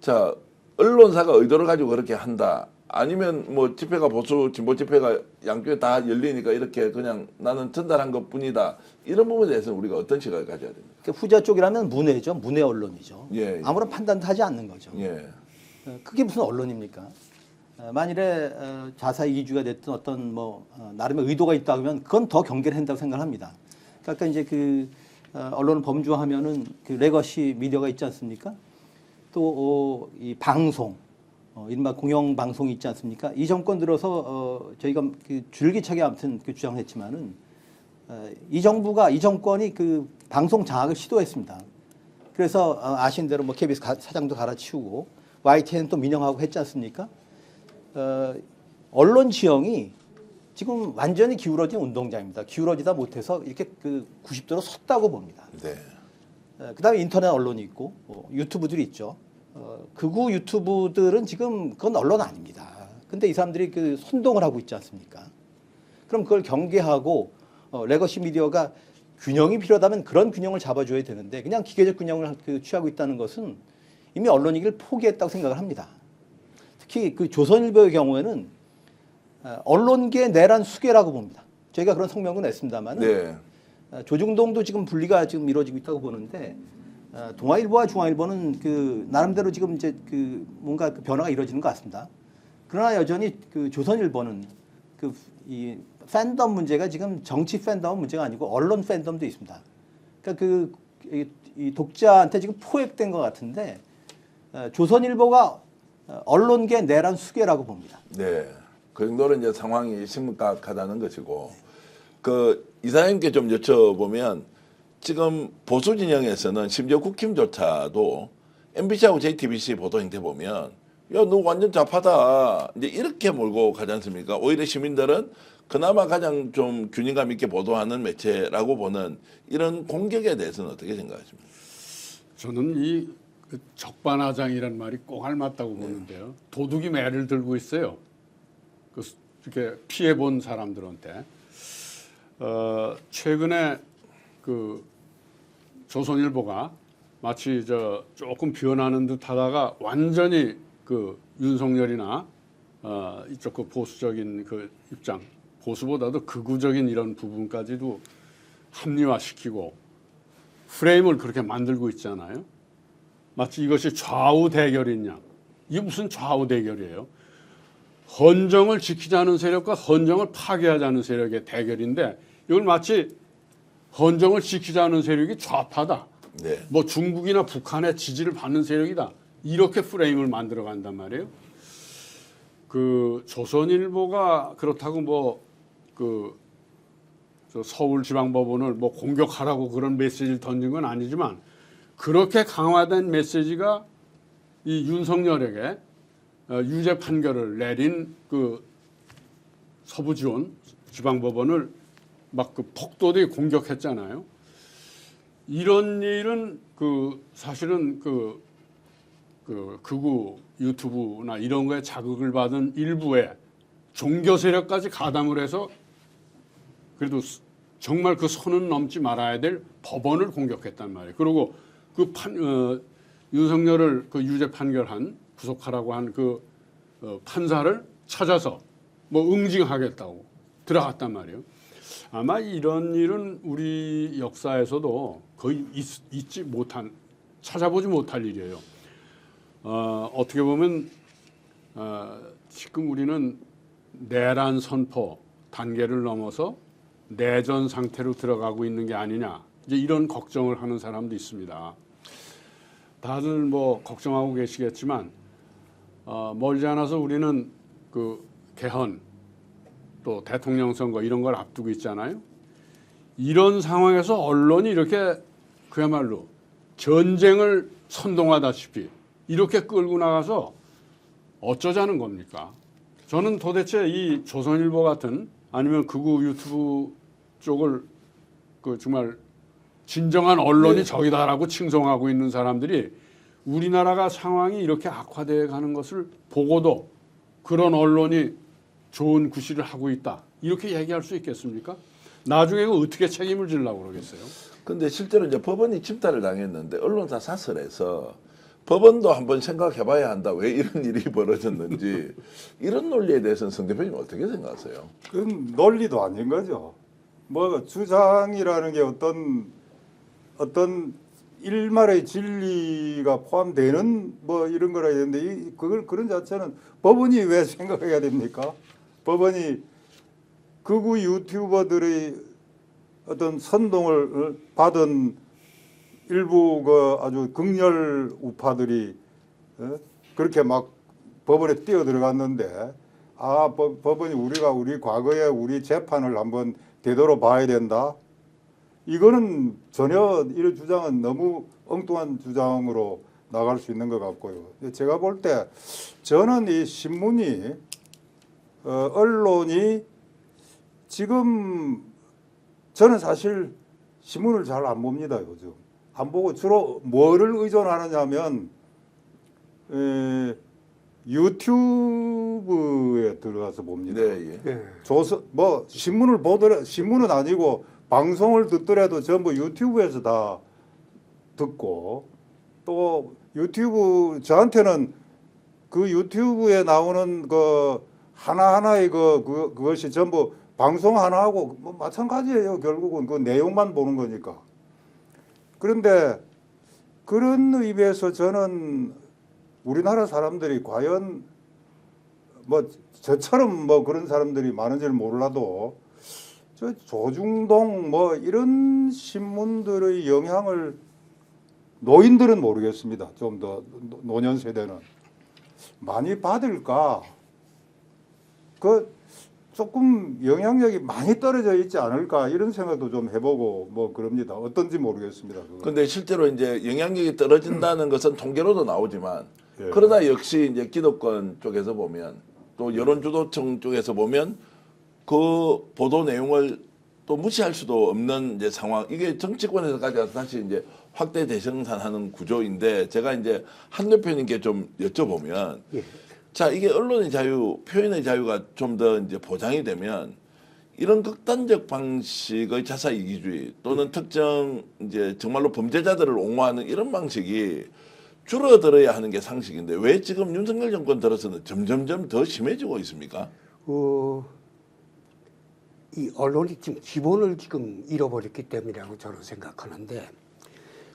[SPEAKER 1] 자 언론사가 의도를 가지고 그렇게 한다. 아니면 뭐 집회가 보수 진보 집회가 양쪽에 다 열리니까 이렇게 그냥 나는 전달한 것뿐이다. 이런 부분에 대해서는 우리가 어떤 시각을 가져야 됩니까?
[SPEAKER 3] 그 후자 쪽이라면 문외죠. 문외 언론이죠.
[SPEAKER 1] 예, 예.
[SPEAKER 3] 아무런 판단도 하지 않는 거죠.
[SPEAKER 1] 예.
[SPEAKER 3] 그게 무슨 언론입니까? 만일에 자사 이주가 됐든 어떤 뭐 나름의 의도가 있다 그러면 그건 더 경계를 한다고 생각합니다. 그러니까 이제 그 언론을 범주화하면은 그 레거시 미디어가 있지 않습니까? 또 이 방송, 이른바 공영 방송이 있지 않습니까? 이 정권 들어서 저희가 그 줄기차게 아무튼 그 주장했지만은 이 정권이 그 방송 장악을 시도했습니다. 그래서 아신 대로 뭐 KBS 사장도 갈아치우고 YTN 또 민영하고 했지 않습니까? 언론 지형이 지금 완전히 기울어진 운동장입니다. 기울어지다 못해서 이렇게 그 90도로 섰다고 봅니다.
[SPEAKER 1] 네.
[SPEAKER 3] 그다음에 인터넷 언론이 있고 유튜브들이 있죠. 극우 유튜브들은 지금 그건 언론 아닙니다. 근데 이 사람들이 그 선동을 하고 있지 않습니까? 그럼 그걸 경계하고 레거시 미디어가 균형이 필요하다면 그런 균형을 잡아줘야 되는데 그냥 기계적 균형을 취하고 있다는 것은 이미 언론이기를 포기했다고 생각을 합니다. 특히 그 조선일보의 경우에는 언론계 내란 수괴라고 봅니다. 저희가 그런 성명도 냈습니다만은
[SPEAKER 1] 네.
[SPEAKER 3] 조중동도 지금 분리가 지금 이루어지고 있다고 보는데 동아일보와 중앙일보는 그 나름대로 지금 이제 그 뭔가 그 변화가 이루어지는 것 같습니다. 그러나 여전히 그 조선일보는 그 이 팬덤 문제가 지금 정치 팬덤 문제가 아니고 언론 팬덤도 있습니다. 그러니까 이 독자한테 지금 포획된 것 같은데 조선일보가 언론계 내란 수괴라고 봅니다.
[SPEAKER 1] 네. 그 정도로 이제 상황이 심각하다는 것이고, 그 이사님께 좀 여쭤보면 지금 보수 진영에서는 심지어 국힘조차도 MBC하고 JTBC 보도 행태 보면 야, 너 완전 좌파다. 이제 이렇게 몰고 가지 않습니까? 오히려 시민들은 그나마 가장 좀 균형감 있게 보도하는 매체라고 보는 이런 공격에 대해서는 어떻게 생각하십니까?
[SPEAKER 2] 저는 이 적반하장이라는 말이 꼭 알맞다고 보는데요. 도둑이 매를 들고 있어요. 이렇게 피해 본 사람들한테. 최근에 그 조선일보가 마치 조금 변하는 듯하다가 완전히 그 윤석열이나 이쪽 그 보수적인 그 입장, 보수보다도 극우적인 이런 부분까지도 합리화시키고 프레임을 그렇게 만들고 있잖아요. 마치 이것이 좌우 대결이냐? 이게 무슨 좌우 대결이에요? 헌정을 지키자는 세력과 헌정을 파괴하자는 세력의 대결인데 이걸 마치 헌정을 지키자는 세력이 좌파다.
[SPEAKER 1] 네.
[SPEAKER 2] 뭐 중국이나 북한의 지지를 받는 세력이다. 이렇게 프레임을 만들어 간단 말이에요. 그 조선일보가 그렇다고 뭐 그 서울지방법원을 뭐 공격하라고 그런 메시지를 던진 건 아니지만 그렇게 강화된 메시지가 이 윤석열에게 유죄 판결을 내린 그 서부지원 지방법원을 막 그 폭도되게 공격했잖아요. 이런 일은 그 사실은 그 극우 유튜브나 이런 거에 자극을 받은 일부의 종교 세력까지 가담을 해서 그래도 정말 그 선은 넘지 말아야 될 법원을 공격했단 말이에요. 그리고 그 윤석열을 그 유죄 판결한 구속하라고 한 그 판사를 찾아서 뭐 응징하겠다고 들어갔단 말이에요. 아마 이런 일은 우리 역사에서도 거의 있지 못한, 찾아보지 못할 일이에요. 어떻게 보면 지금 우리는 내란 선포 단계를 넘어서 내전 상태로 들어가고 있는 게 아니냐, 이제 이런 걱정을 하는 사람도 있습니다. 다들 뭐 걱정하고 계시겠지만 멀지 않아서 우리는 그 개헌 또 대통령 선거 이런 걸 앞두고 있잖아요. 이런 상황에서 언론이 이렇게 그야말로 전쟁을 선동하다시피 이렇게 끌고 나가서 어쩌자는 겁니까? 저는 도대체 이 조선일보 같은 아니면 극우 유튜브 쪽을 그 정말 진정한 언론이
[SPEAKER 1] 네.
[SPEAKER 2] 저기다라고 칭송하고 있는 사람들이 우리나라가 상황이 이렇게 악화되어 가는 것을 보고도 그런 언론이 좋은 구실을 하고 있다, 이렇게 얘기할 수 있겠습니까? 나중에 그 어떻게 책임을 지려고 그러겠어요?
[SPEAKER 1] 근데 실제로 이제 법원이 침탈을 당했는데 언론사 사설에서 법원도 한번 생각해봐야 한다. 왜 이런 일이 벌어졌는지 이런 논리에 대해서는 성 대표님 어떻게 생각하세요?
[SPEAKER 5] 그건 논리도 아닌 거죠. 뭐 주장이라는 게 어떤 일말의 진리가 포함되는 뭐 이런 거라 했는데 그걸 그런 자체는 법원이 왜 생각해야 됩니까? 법원이 극우 유튜버들의 어떤 선동을 받은 일부 그 아주 극렬 우파들이 그렇게 막 법원에 뛰어 들어갔는데 법원이 우리 과거에 우리 재판을 한번 되돌아 봐야 된다. 이거는 전혀 이런 주장은 너무 엉뚱한 주장으로 나갈 수 있는 것 같고요. 제가 볼 때 저는 이 신문이 언론이 지금 저는 사실 신문을 잘 안 봅니다. 요즘 안 보고 주로 뭐를 의존하느냐면 유튜브에 들어가서 봅니다.
[SPEAKER 1] 네, 예.
[SPEAKER 5] 뭐 신문을 보더라, 신문은 아니고 방송을 듣더라도 전부 유튜브에서 다 듣고 또 유튜브 저한테는 그 유튜브에 나오는 그 하나하나의 그것이 전부 방송 하나하고 뭐 마찬가지예요. 결국은 그 내용만 보는 거니까. 그런데 그런 의미에서 저는 우리나라 사람들이 과연 뭐 저처럼 뭐 그런 사람들이 많은지는 몰라도 저 조중동 뭐 이런 신문들의 영향을 노인들은 모르겠습니다. 좀 더 노년 세대는 많이 받을까? 그 조금 영향력이 많이 떨어져 있지 않을까 이런 생각도 좀 해보고 뭐 그럽니다. 어떤지 모르겠습니다. 그건.
[SPEAKER 1] 근데 실제로 이제 영향력이 떨어진다는 것은 통계로도 나오지만
[SPEAKER 5] 예.
[SPEAKER 1] 그러나 역시 이제 기득권 쪽에서 보면 또 여론주도층 쪽에서 보면 그 보도 내용을 또 무시할 수도 없는 이제 상황. 이게 정치권에서까지 와서 다시 이제 확대 대생산하는 구조인데 제가 이제 한 대표님께 좀 여쭤보면 자, 이게 언론의 자유, 표현의 자유가 좀 더 이제 보장이 되면 이런 극단적 방식의 자사 이기주의 또는 특정 이제 정말로 범죄자들을 옹호하는 이런 방식이 줄어들어야 하는 게 상식인데 왜 지금 윤석열 정권 들어서는 점점점 더 심해지고 있습니까?
[SPEAKER 4] 이 언론이 지금 기본을 지금 잃어버렸기 때문이라고 저는 생각하는데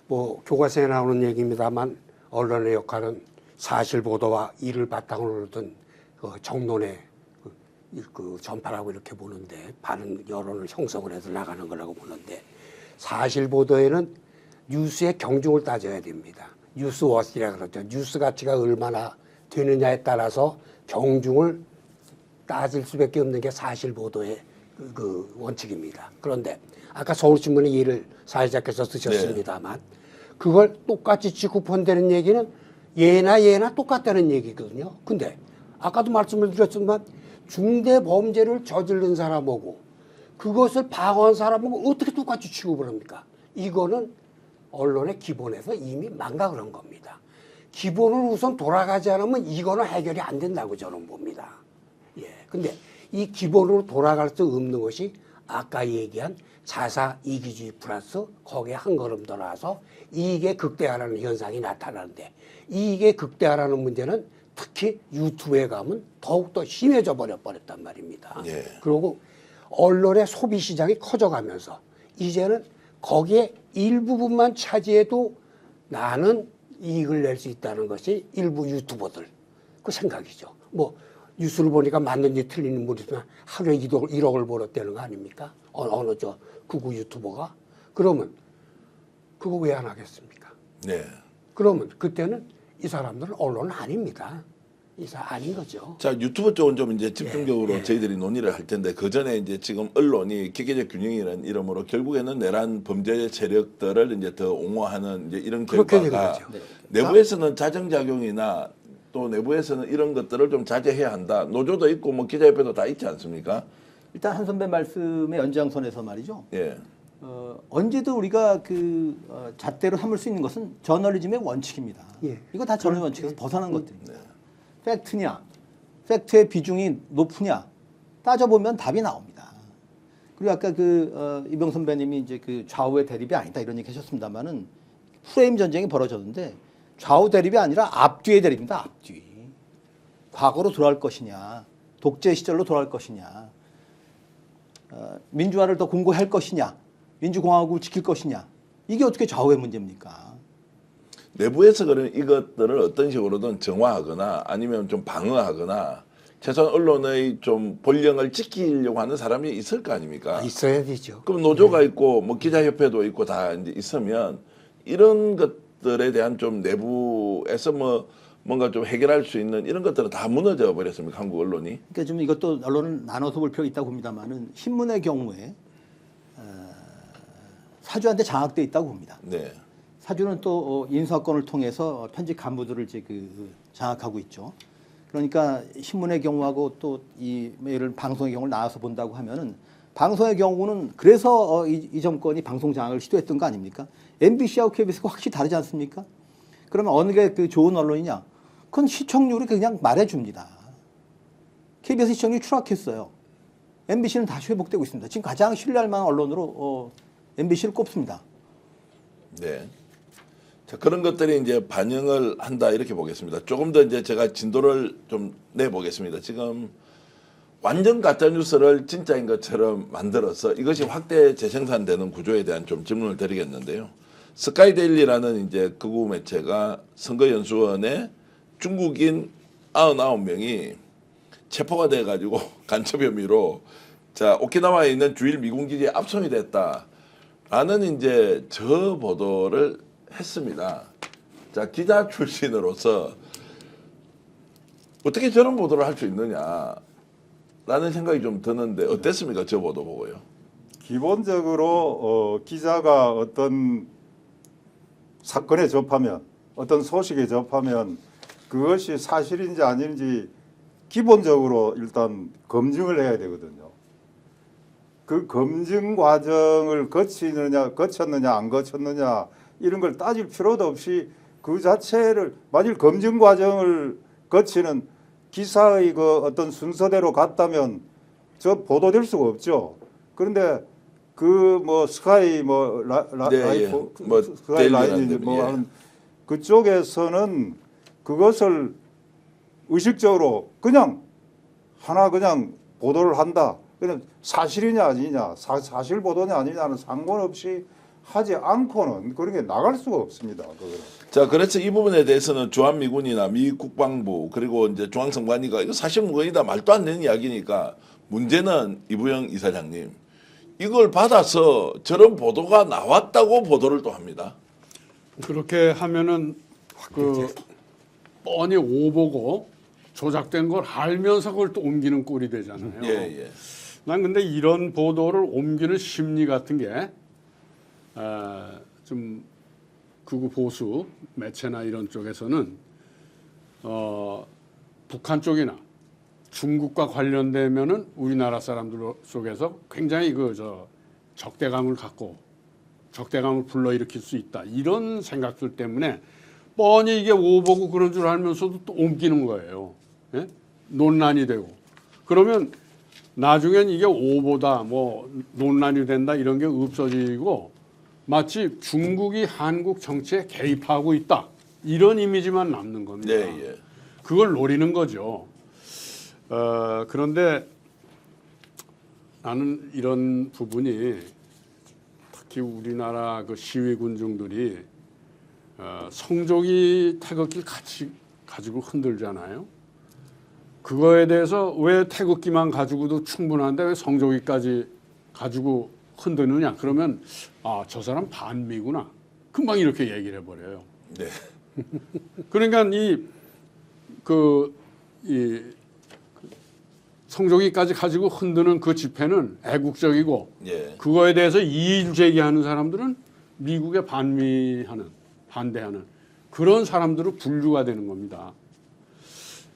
[SPEAKER 4] 뭐 교과서에 나오는 얘기입니다만 언론의 역할은 사실 보도와 이를 바탕으로 둔 정론의 그 전파라고 이렇게 보는데 바른 여론을 형성을 해서 나가는 거라고 보는데 사실 보도에는 뉴스의 경중을 따져야 됩니다. 뉴스 워스이라 그러죠. 뉴스 가치가 얼마나 되느냐에 따라서 경중을 따질 수밖에 없는 게 사실 보도의 그 원칙입니다. 그런데 아까 서울신문의 예를 사회자께서 쓰셨습니다만 그걸 똑같이 취급한다는 얘기는 얘나 똑같다는 얘기거든요. 근데 아까도 말씀을 드렸지만 중대 범죄를 저지른 사람하고 그것을 방어한 사람하고 어떻게 똑같이 취급을 합니까? 이거는 언론의 기본에서 이미 망각을 한 겁니다. 기본을 우선 돌아가지 않으면 이거는 해결이 안 된다고 저는 봅니다. 예. 근데 이 기본으로 돌아갈 수 없는 것이 아까 얘기한 자사 이기주의 플러스 거기에 한 걸음 더 나아서 이익의 극대화라는 현상이 나타나는데 이익의 극대화라는 문제는 특히 유튜브에 가면 더욱더 심해져 버렸단 말입니다.
[SPEAKER 1] 예.
[SPEAKER 4] 그리고 언론의 소비 시장이 커져가면서 이제는 거기에 일부분만 차지해도 나는 이익을 낼 수 있다는 것이 일부 유튜버들 그 생각이죠. 뭐 뉴스를 보니까 맞는지 틀리는 모르지만 하루에 1억을 벌었다는 거 아닙니까? 어느 저 극우 유튜버가. 그러면 그거 왜 안 하겠습니까?
[SPEAKER 1] 네.
[SPEAKER 4] 그러면 그때는 이 사람들은 언론은 아닙니다. 아닌 거죠.
[SPEAKER 1] 자, 유튜브 쪽은 좀 이제 집중적으로 저희들이 논의를 할 텐데 그 전에 이제 지금 언론이 기계적 균형이라는 이름으로 결국에는 내란 범죄 세력들을 이제 더 옹호하는 이제 이런
[SPEAKER 4] 그렇게 된
[SPEAKER 1] 결과가
[SPEAKER 4] 거죠.
[SPEAKER 1] 내부에서는 자정작용이나 또 내부에서는 이런 것들을 좀 자제해야 한다. 노조도 있고 뭐 기자협회도 다 있지 않습니까?
[SPEAKER 3] 일단 한 선배 말씀의 연장선에서 말이죠.
[SPEAKER 1] 예.
[SPEAKER 3] 언제도 우리가 잣대로 삼을 수 있는 것은 저널리즘의 원칙입니다.
[SPEAKER 4] 예.
[SPEAKER 3] 이거 다 저널리즘 원칙에서 벗어난 것들입니다. 팩트냐, 팩트의 비중이 높으냐 따져보면 답이 나옵니다. 그리고 아까 이병 선배님이 이제 그 좌우의 대립이 아니다 이런 얘기 하셨습니다만은 프레임 전쟁이 벌어졌는데 좌우 대립이 아니라 앞뒤의 대립입니다. 앞뒤. 과거로 돌아갈 것이냐, 독재 시절로 돌아갈 것이냐, 민주화를 더 공고할 것이냐, 민주공화국을 지킬 것이냐. 이게 어떻게 좌우의 문제입니까?
[SPEAKER 1] 내부에서 그런 이것들을 어떤 식으로든 정화하거나 아니면 좀 방어하거나 최소한 언론의 좀 본령을 지키려고 하는 사람이 있을 거 아닙니까?
[SPEAKER 4] 있어야 되죠.
[SPEAKER 1] 그럼 노조가 있고 뭐 기자협회도 있고 다 이제 있으면 이런 것들에 대한 좀 내부에서 뭔가 좀 해결할 수 있는 이런 것들은 다 무너져 버렸습니까? 한국 언론이?
[SPEAKER 3] 그러니까 좀 이것도 언론은 나눠서 볼 필요가 있다고 봅니다만은 신문의 경우에 사주한테 장악돼 있다고 봅니다.
[SPEAKER 1] 네.
[SPEAKER 3] 사주는 또 인사권을 통해서 편집 간부들을 이제 장악하고 있죠. 그러니까 신문의 경우하고 또 이 예를 방송의 경우를 나와서 본다고 하면은 방송의 경우는 그래서 이 정권이 방송 장악을 시도했던 거 아닙니까? MBC하고 KBS가 확실히 다르지 않습니까? 그러면 어느 게 좋은 언론이냐? 그건 시청률이 그냥 말해줍니다. KBS 시청률이 추락했어요. MBC는 다시 회복되고 있습니다. 지금 가장 신뢰할 만한 언론으로 MBC를 꼽습니다.
[SPEAKER 1] 네. 자, 그런 것들이 이제 반영을 한다 이렇게 보겠습니다. 조금 더 이제 제가 진도를 좀 내보겠습니다. 지금 완전 가짜 뉴스를 진짜인 것처럼 만들어서 이것이 확대 재생산되는 구조에 대한 좀 질문을 드리겠는데요. 스카이데일리라는 이제 극우 매체가 선거연수원에 중국인 99명이 체포가 돼가지고 간첩 혐의로 자 오키나와에 있는 주일 미군 기지에 압송이 됐다라는 이제 저 보도를 했습니다. 자 기자 출신으로서 어떻게 저런 보도를 할 수 있느냐라는 생각이 좀 드는데 어땠습니까? 저 보도 보고요.
[SPEAKER 5] 기본적으로 기자가 어떤 사건에 접하면 어떤 소식에 접하면 그것이 사실인지 아닌지 기본적으로 일단 검증을 해야 되거든요. 그 검증 과정을 거쳤느냐 안 거쳤느냐 이런 걸 따질 필요도 없이 그 자체를 만일 검증 과정을 거치는 기사의 그 어떤 순서대로 갔다면 저 보도될 수가 없죠. 그런데 그 뭐 스카이 뭐
[SPEAKER 1] 네,
[SPEAKER 5] 라이프
[SPEAKER 1] 예. 뭐
[SPEAKER 5] 스카이 라인이
[SPEAKER 1] 데일리라는
[SPEAKER 5] 뭐
[SPEAKER 1] 예.
[SPEAKER 5] 하는 그쪽에서는 그것을 의식적으로 그냥 하나 그냥 보도를 한다. 그냥 사실이냐 아니냐, 사실 보도냐 아니냐는 상관없이 하지 않고는 그런 게 나갈 수가 없습니다. 그거는.
[SPEAKER 1] 자, 그래서 이 부분에 대해서는 주한미군이나 미 국방부 그리고 이제 중앙선관위가 이거 사실 무근이다 말도 안 되는 이야기니까 문제는 이부영 이사장님 이걸 받아서 저런 보도가 나왔다고 보도를 또 합니다.
[SPEAKER 2] 그렇게 하면은 그 뻔히 오보고 조작된 걸 알면서 그걸 또 옮기는 꼴이 되잖아요.
[SPEAKER 1] 예, 예.
[SPEAKER 2] 난 근데 이런 보도를 옮기는 심리 같은 게 좀 극우 보수 매체나 이런 쪽에서는 북한 쪽이나 중국과 관련되면은 우리나라 사람들 속에서 굉장히 적대감을 갖고 적대감을 불러일으킬 수 있다 이런 생각들 때문에 뻔히 이게 오보고 그런 줄 알면서도 또 옮기는 거예요. 예? 논란이 되고 그러면 나중엔 이게 오보다 뭐 논란이 된다 이런 게 없어지고 마치 중국이 한국 정치에 개입하고 있다 이런 이미지만 남는 겁니다.
[SPEAKER 1] 네, 예.
[SPEAKER 2] 그걸 노리는 거죠. 그런데 나는 이런 부분이 특히 우리나라 그 시위 군중들이 성조기 태극기 같이 가지고 흔들잖아요. 그거에 대해서 왜 태극기만 가지고도 충분한데 왜 성조기까지 가지고 흔드느냐? 그러면 저 사람 반미구나. 금방 이렇게 얘기를 해버려요.
[SPEAKER 1] 네.
[SPEAKER 2] 그러니까 성조기까지 가지고 흔드는 그 집회는 애국적이고
[SPEAKER 1] 예.
[SPEAKER 2] 그거에 대해서 이의 제기하는 사람들은 미국에 반대하는 그런 사람들로 분류가 되는 겁니다.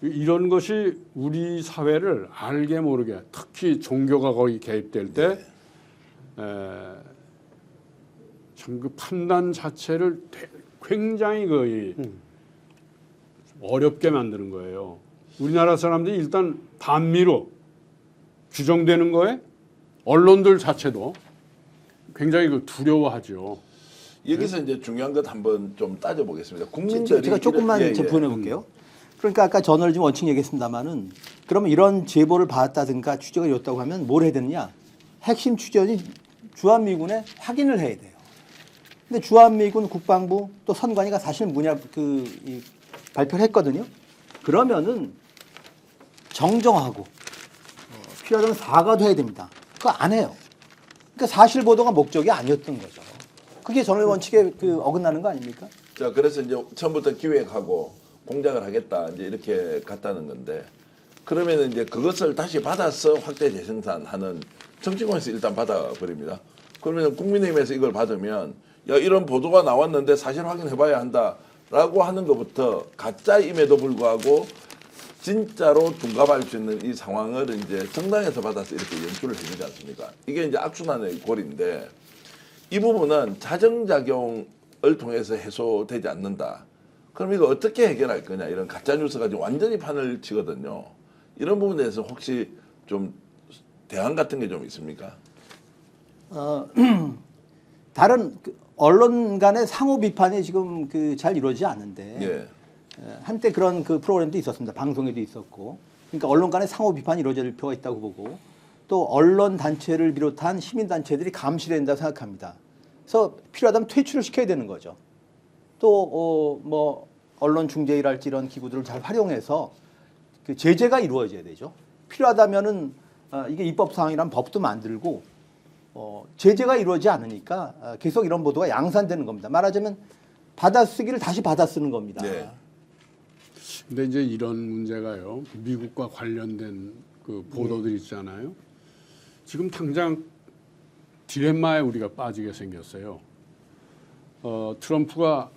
[SPEAKER 2] 이런 것이 우리 사회를 알게 모르게 특히 종교가 거기 개입될 때 참 그 판단 자체를 굉장히 거의 어렵게 만드는 거예요. 우리나라 사람들이 일단 반미로 규정되는 거에 언론들 자체도 굉장히 두려워하죠.
[SPEAKER 1] 여기서 이제 중요한 것 한번 좀 따져보겠습니다. 국민들이
[SPEAKER 3] 제가 조금만
[SPEAKER 1] 예, 예.
[SPEAKER 3] 보내 볼게요. 그러니까 아까 저널리즘 원칙 얘기했습니다만은 그러면 이런 제보를 받았다든가 취재가 이렇다고 하면 뭘 해야 되느냐? 핵심 취재원이 주한미군에 확인을 해야 돼요. 근데 주한미군 국방부 또 선관위가 사실 발표를 했거든요. 그러면은 정정하고 필요하다면 사과도 해야 됩니다. 그거 안 해요. 그러니까 사실 보도가 목적이 아니었던 거죠. 그게 저널리즘 원칙에 어긋나는 거 아닙니까?
[SPEAKER 1] 자, 그래서 이제 처음부터 기획하고 공작을 하겠다 이제 이렇게 갔다는 건데 그러면 이제 그것을 다시 받아서 확대 재생산하는 정치권에서 일단 받아버립니다. 그러면 국민의힘에서 이걸 받으면 야 이런 보도가 나왔는데 사실 확인해봐야 한다라고 하는 것부터 가짜임에도 불구하고 진짜로 둔갑할 수 있는 이 상황을 이제 정당에서 받아서 이렇게 연출을 해주지 않습니까? 이게 이제 악순환의 골인데 이 부분은 자정작용을 통해서 해소되지 않는다. 그럼 이거 어떻게 해결할 거냐? 이런 가짜 뉴스 가지고 완전히 판을 치거든요. 이런 부분에 대해서 혹시 좀 대안 같은 게 좀 있습니까?
[SPEAKER 3] 다른 언론 간의 상호 비판이 지금 잘 이루어지지 않는데
[SPEAKER 1] 예.
[SPEAKER 3] 한때 그런 프로그램도 있었습니다. 방송에도 있었고. 그러니까 언론 간의 상호 비판이 이루어질 필요가 있다고 보고 또 언론 단체를 비롯한 시민 단체들이 감시해야 된다고 생각합니다. 그래서 필요하다면 퇴출을 시켜야 되는 거죠. 또 뭐 언론 중재위랄지 이런 기구들을 잘 활용해서 제재가 이루어져야 되죠. 필요하다면은 이게 입법 사항이란 법도 만들고 제재가 이루어지지 않으니까 계속 이런 보도가 양산되는 겁니다. 말하자면 받아쓰기를 다시 받아쓰는 겁니다.
[SPEAKER 1] 네.
[SPEAKER 2] 근데 이제 이런 문제가요. 미국과 관련된 보도들 있잖아요. 지금 당장 딜레마에 우리가 빠지게 생겼어요. 트럼프가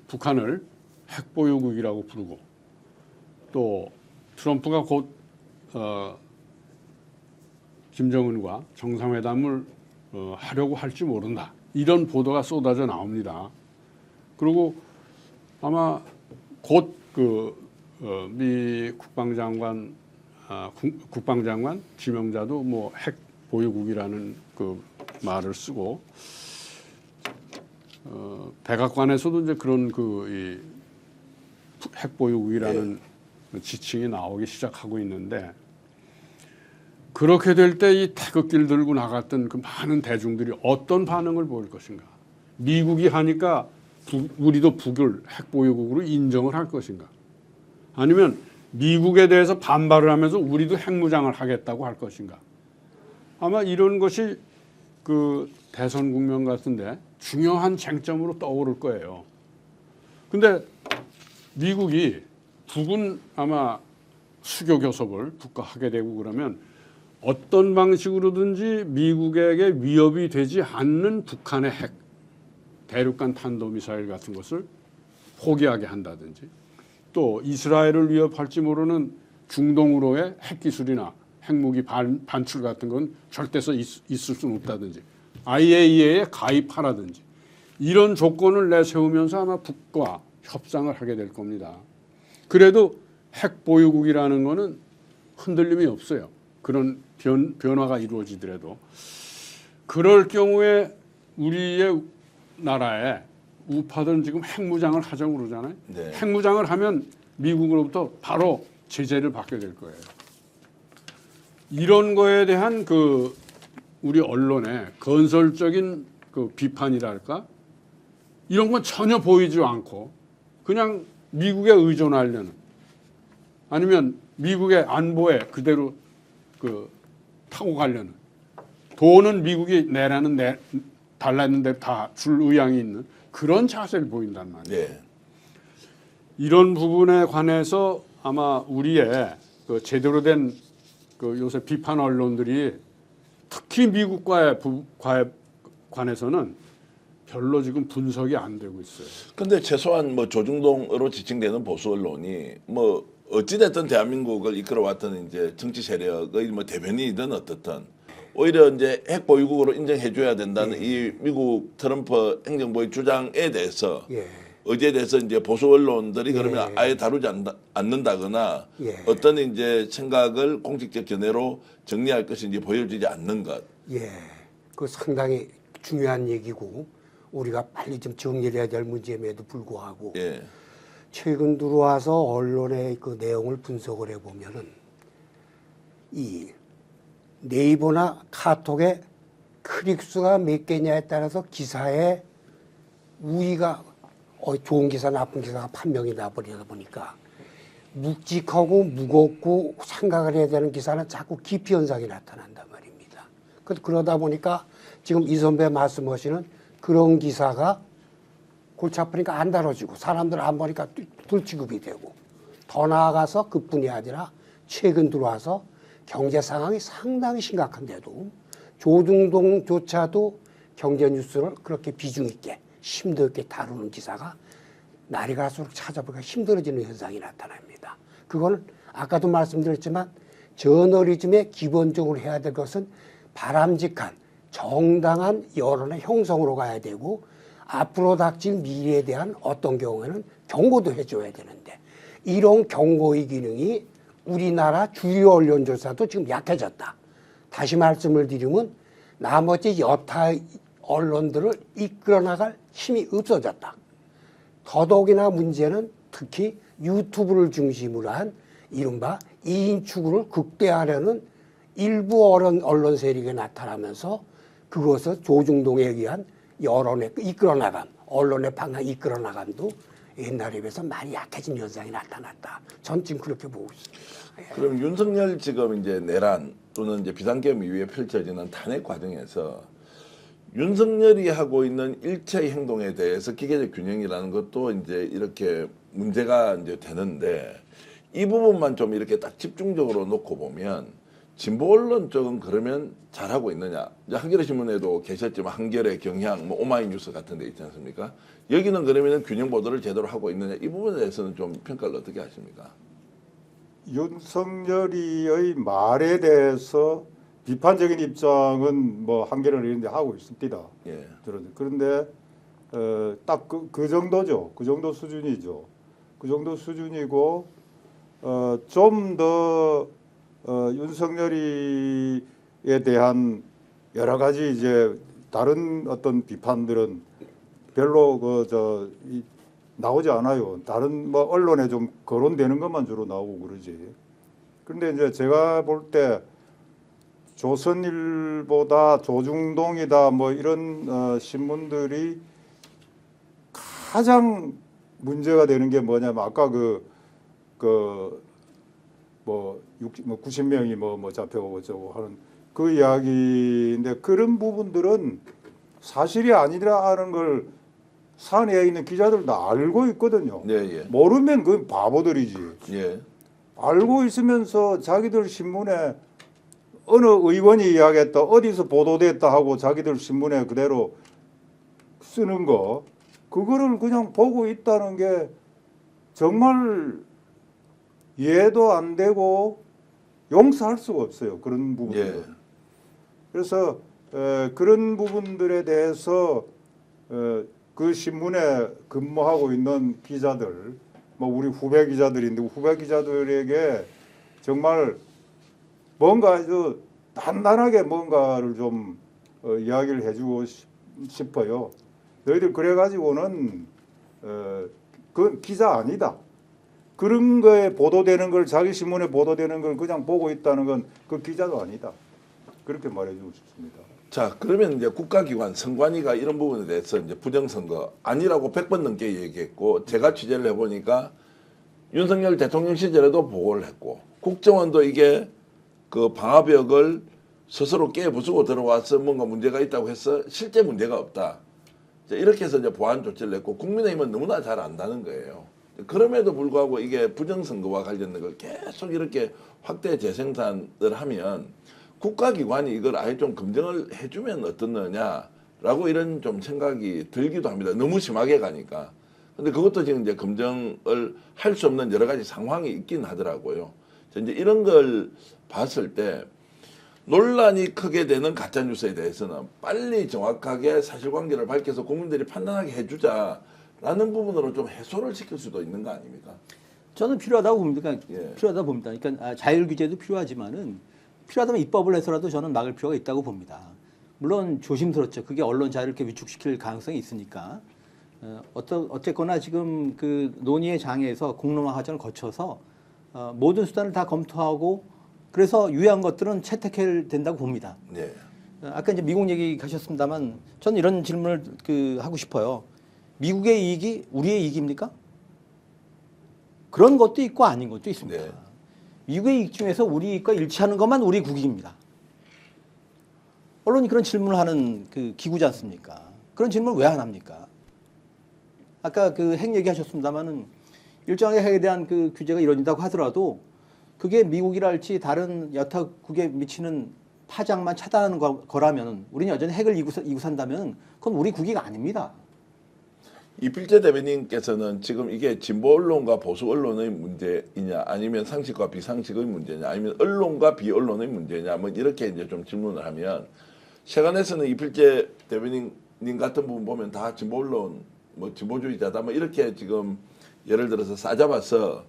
[SPEAKER 2] 북한을 핵보유국이라고 부르고 또 트럼프가 곧 김정은과 정상회담을 하려고 할지 모른다. 이런 보도가 쏟아져 나옵니다. 그리고 아마 곧 미 국방장관 지명자도 뭐 핵 보유국이라는 말을 쓰고 백악관에서도 이제 그런 이 핵 보유국이라는 지칭이 나오기 시작하고 있는데 그렇게 될 때 이 태극기를 들고 나갔던 그 많은 대중들이 어떤 반응을 보일 것인가? 미국이 하니까 우리도 북을 핵보유국으로 인정을 할 것인가? 아니면 미국에 대해서 반발을 하면서 우리도 핵무장을 하겠다고 할 것인가? 아마 이런 것이 대선 국면 같은데 중요한 쟁점으로 떠오를 거예요. 근데 미국이 북은 아마 수교 교섭을 북과 하게 되고 그러면 어떤 방식으로든지 미국에게 위협이 되지 않는 북한의 핵, 대륙간 탄도미사일 같은 것을 포기하게 한다든지 또 이스라엘을 위협할지 모르는 중동으로의 핵기술이나 핵무기 반출 같은 건 절대서 있을 수는 없다든지 IAEA에 가입하라든지 이런 조건을 내세우면서 아마 북과 협상을 하게 될 겁니다. 그래도 핵 보유국이라는 거는 흔들림이 없어요. 그런 변화가 이루어지더라도 그럴 경우에 우리의 나라에 우파들은 지금 핵무장을 하자고 그러잖아요.
[SPEAKER 1] 네.
[SPEAKER 2] 핵무장을 하면 미국으로부터 바로 제재를 받게 될 거예요. 이런 거에 대한 우리 언론의 건설적인 비판이랄까 이런 건 전혀 보이지 않고 그냥 미국에 의존하려는 아니면 미국의 안보에 그대로 타고 가려는 돈은 미국이 내라는 달라는데 다 줄 의향이 있는 그런 자세를 보인단 말이에요.
[SPEAKER 1] 네.
[SPEAKER 2] 이런 부분에 관해서 아마 우리의 제대로 된 요새 비판 언론들이 특히 미국과의 관해서는 별로 지금 분석이 안 되고 있어요.
[SPEAKER 1] 근데 최소한 뭐 조중동으로 지칭되는 보수 언론이 뭐 어찌됐든 대한민국을 이끌어왔던 이제 정치 세력의 뭐 대변인이든 어떻든 오히려 이제 핵 보유국으로 인정해줘야 된다는 이 미국 트럼프 행정부의 주장에 대해서
[SPEAKER 4] 예.
[SPEAKER 1] 의지에 대해서 이제 보수 언론들이 그러면 아예 다루지 않는다거나 어떤 이제 생각을 공식적 견해로 정리할 것인지 보여주지 않는 것.
[SPEAKER 4] 예, 그 상당히 중요한 얘기고 우리가 빨리 좀 정리를 해야 될 문제임에도 불구하고
[SPEAKER 1] 예.
[SPEAKER 4] 최근 들어와서 언론의 그 내용을 분석을 해보면은 이 네이버나 카톡의 클릭수가 몇 개냐에 따라서 기사의 우위가 좋은 기사 나쁜 기사가 판명이 나버리다 보니까 묵직하고 무겁고 생각을 해야 되는 기사는 자꾸 기피 현상이 나타난단 말입니다. 그러다 보니까 지금 이 선배 말씀하시는 그런 기사가 골치 아프니까 안 다뤄지고 사람들 안 보니까 불취급이 되고 더 나아가서 그뿐이 아니라 최근 들어와서 경제 상황이 상당히 심각한데도 조중동조차도 경제 뉴스를 그렇게 비중 있게 심도 있게 다루는 기사가 날이 갈수록 찾아보기가 힘들어지는 현상이 나타납니다. 그거는 아까도 말씀드렸지만 저널리즘의 기본적으로 해야 될 것은 바람직한 정당한 여론의 형성으로 가야 되고 앞으로 닥칠 미래에 대한 어떤 경우에는 경고도 해줘야 되는데 이런 경고의 기능이 우리나라 주요 언론조차도 지금 약해졌다. 다시 말씀을 드리면 나머지 여타 언론들을 이끌어 나갈 힘이 없어졌다. 더더욱이나 문제는 특히 유튜브를 중심으로 한 이른바 2인 추구를 극대화하려는 일부 언론 세력이 나타나면서 그것을 조중동에 의한 여론의 이끌어 나감, 언론의 방향 이끌어 나감도 옛날에 비해서 많이 약해진 현상이 나타났다. 전 지금 그렇게 보고 있습니다.
[SPEAKER 1] 그럼 윤석열 지금 이제 내란 또는 이제 비상계엄 이후에 펼쳐지는 탄핵 과정에서 윤석열이 하고 있는 일체의 행동에 대해서 기계적 균형이라는 것도 이제 이렇게 문제가 이제 되는데 이 부분만 좀 이렇게 딱 집중적으로 놓고 보면 진보 언론 쪽은 그러면 잘하고 있느냐? 이제 한겨레 신문에도 계셨지만 한겨레, 경향, 뭐 오마이뉴스 같은 데 있지 않습니까? 여기는 그러면 균형 보도를 제대로 하고 있느냐? 이 부분에 대해서는 좀 평가를 어떻게 하십니까?
[SPEAKER 5] 윤석열이의 말에 대해서 비판적인 입장은 뭐 한겨레는 이런 데 하고 있습니다.
[SPEAKER 1] 예.
[SPEAKER 5] 그런데 딱 그 정도죠. 그 정도 수준이죠. 그 정도 수준이고 좀 더 윤석열이에 대한 여러 가지 이제 다른 어떤 비판들은 별로 나오지 않아요. 다른 뭐 언론에 좀 거론되는 것만 주로 나오고 그러지. 그런데 이제 제가 볼 때 조선일보다 조중동이다 뭐 이런 신문들이 가장 문제가 되는 게 뭐냐면 아까 뭐 90명이 뭐 잡혀가고 어쩌고 하는 그 이야기인데 그런 부분들은 사실이 아니라는 걸 사내에 있는 기자들도 알고 있거든요.
[SPEAKER 1] 예, 예.
[SPEAKER 5] 모르면 그건 바보들이지.
[SPEAKER 1] 예.
[SPEAKER 5] 알고 있으면서 자기들 신문에 어느 의원이 이야기했다, 어디서 보도됐다 하고 자기들 신문에 그대로 쓰는 거, 그거를 그냥 보고 있다는 게 정말 이해도 안 되고 용서할 수가 없어요. 그런 부분들.
[SPEAKER 1] 예.
[SPEAKER 5] 그래서 그런 부분들에 대해서 그 신문에 근무하고 있는 기자들, 뭐 우리 후배 기자들인데 후배 기자들에게 정말 뭔가 아주 단단하게 뭔가를 좀 이야기를 해주고 싶어요. 너희들 그래가지고는 그건 기자 아니다. 그런 거에 보도되는 걸 자기 신문에 보도되는 걸 그냥 보고 있다는 건 그 기자도 아니다. 그렇게 말해주고 싶습니다.
[SPEAKER 1] 자, 그러면 이제 국가기관 선관위가 이런 부분에 대해서 이제 부정선거 아니라고 100번 넘게 얘기했고 제가 취재를 해보니까 윤석열 대통령 시절에도 보고를 했고 국정원도 이게 그 방화벽을 스스로 깨부수고 들어와서 뭔가 문제가 있다고 해서 실제 문제가 없다. 이렇게 해서 이제 보완 조치를 했고 국민의힘은 너무나 잘 안다는 거예요. 그럼에도 불구하고 이게 부정선거와 관련된 걸 계속 이렇게 확대 재생산을 하면 국가기관이 이걸 아예 좀 검증을 해주면 어떻느냐라고 이런 좀 생각이 들기도 합니다. 너무 심하게 가니까. 근데 그것도 지금 이제 검증을 할 수 없는 여러 가지 상황이 있긴 하더라고요. 이제 이런 걸 봤을 때 논란이 크게 되는 가짜뉴스에 대해서는 빨리 정확하게 사실관계를 밝혀서 국민들이 판단하게 해주자라는 부분으로 좀 해소를 시킬 수도 있는 거 아닙니까?
[SPEAKER 3] 저는 필요하다고 봅니다. 그러니까
[SPEAKER 1] 예.
[SPEAKER 3] 필요하다 봅니다. 그러니까 자율 규제도 필요하지만은 필요하다면 입법을 해서라도 저는 막을 필요가 있다고 봅니다. 물론 조심스럽죠. 그게 언론 자유를 이렇게 위축시킬 가능성이 있으니까. 어쨌거나 지금 그 논의의 장에서 공론화 과정을 거쳐서 모든 수단을 다 검토하고 그래서 유효한 것들은 채택해야 된다고 봅니다.
[SPEAKER 1] 네.
[SPEAKER 3] 아까 이제 미국 얘기 하셨습니다만 저는 이런 질문을 하고 싶어요. 미국의 이익이 우리의 이익입니까? 그런 것도 있고 아닌 것도 있습니다.
[SPEAKER 1] 네.
[SPEAKER 3] 미국의 이익 중에서 우리 이익과 일치하는 것만 우리 국익입니다. 언론이 그런 질문을 하는 그 기구지 않습니까? 그런 질문을 왜 안 합니까? 아까 그 핵 얘기하셨습니다만은 일정하게 핵에 대한 그 규제가 이루어진다고 하더라도 그게 미국이랄지 다른 여타국에 미치는 파장만 차단하는 거라면 우리는 여전히 핵을 이고 산다면 그건 우리 국익 아닙니다.
[SPEAKER 1] 이필재 대변인께서는 지금 이게 진보 언론과 보수 언론의 문제이냐 아니면 상식과 비상식의 문제냐 아니면 언론과 비언론의 문제냐 뭐 이렇게 이제 좀 질문을 하면 세간에서는 이필재 대변인 같은 부분 보면 다 진보 언론 뭐 진보주의자다 뭐 이렇게 지금 예를 들어서 싸잡아서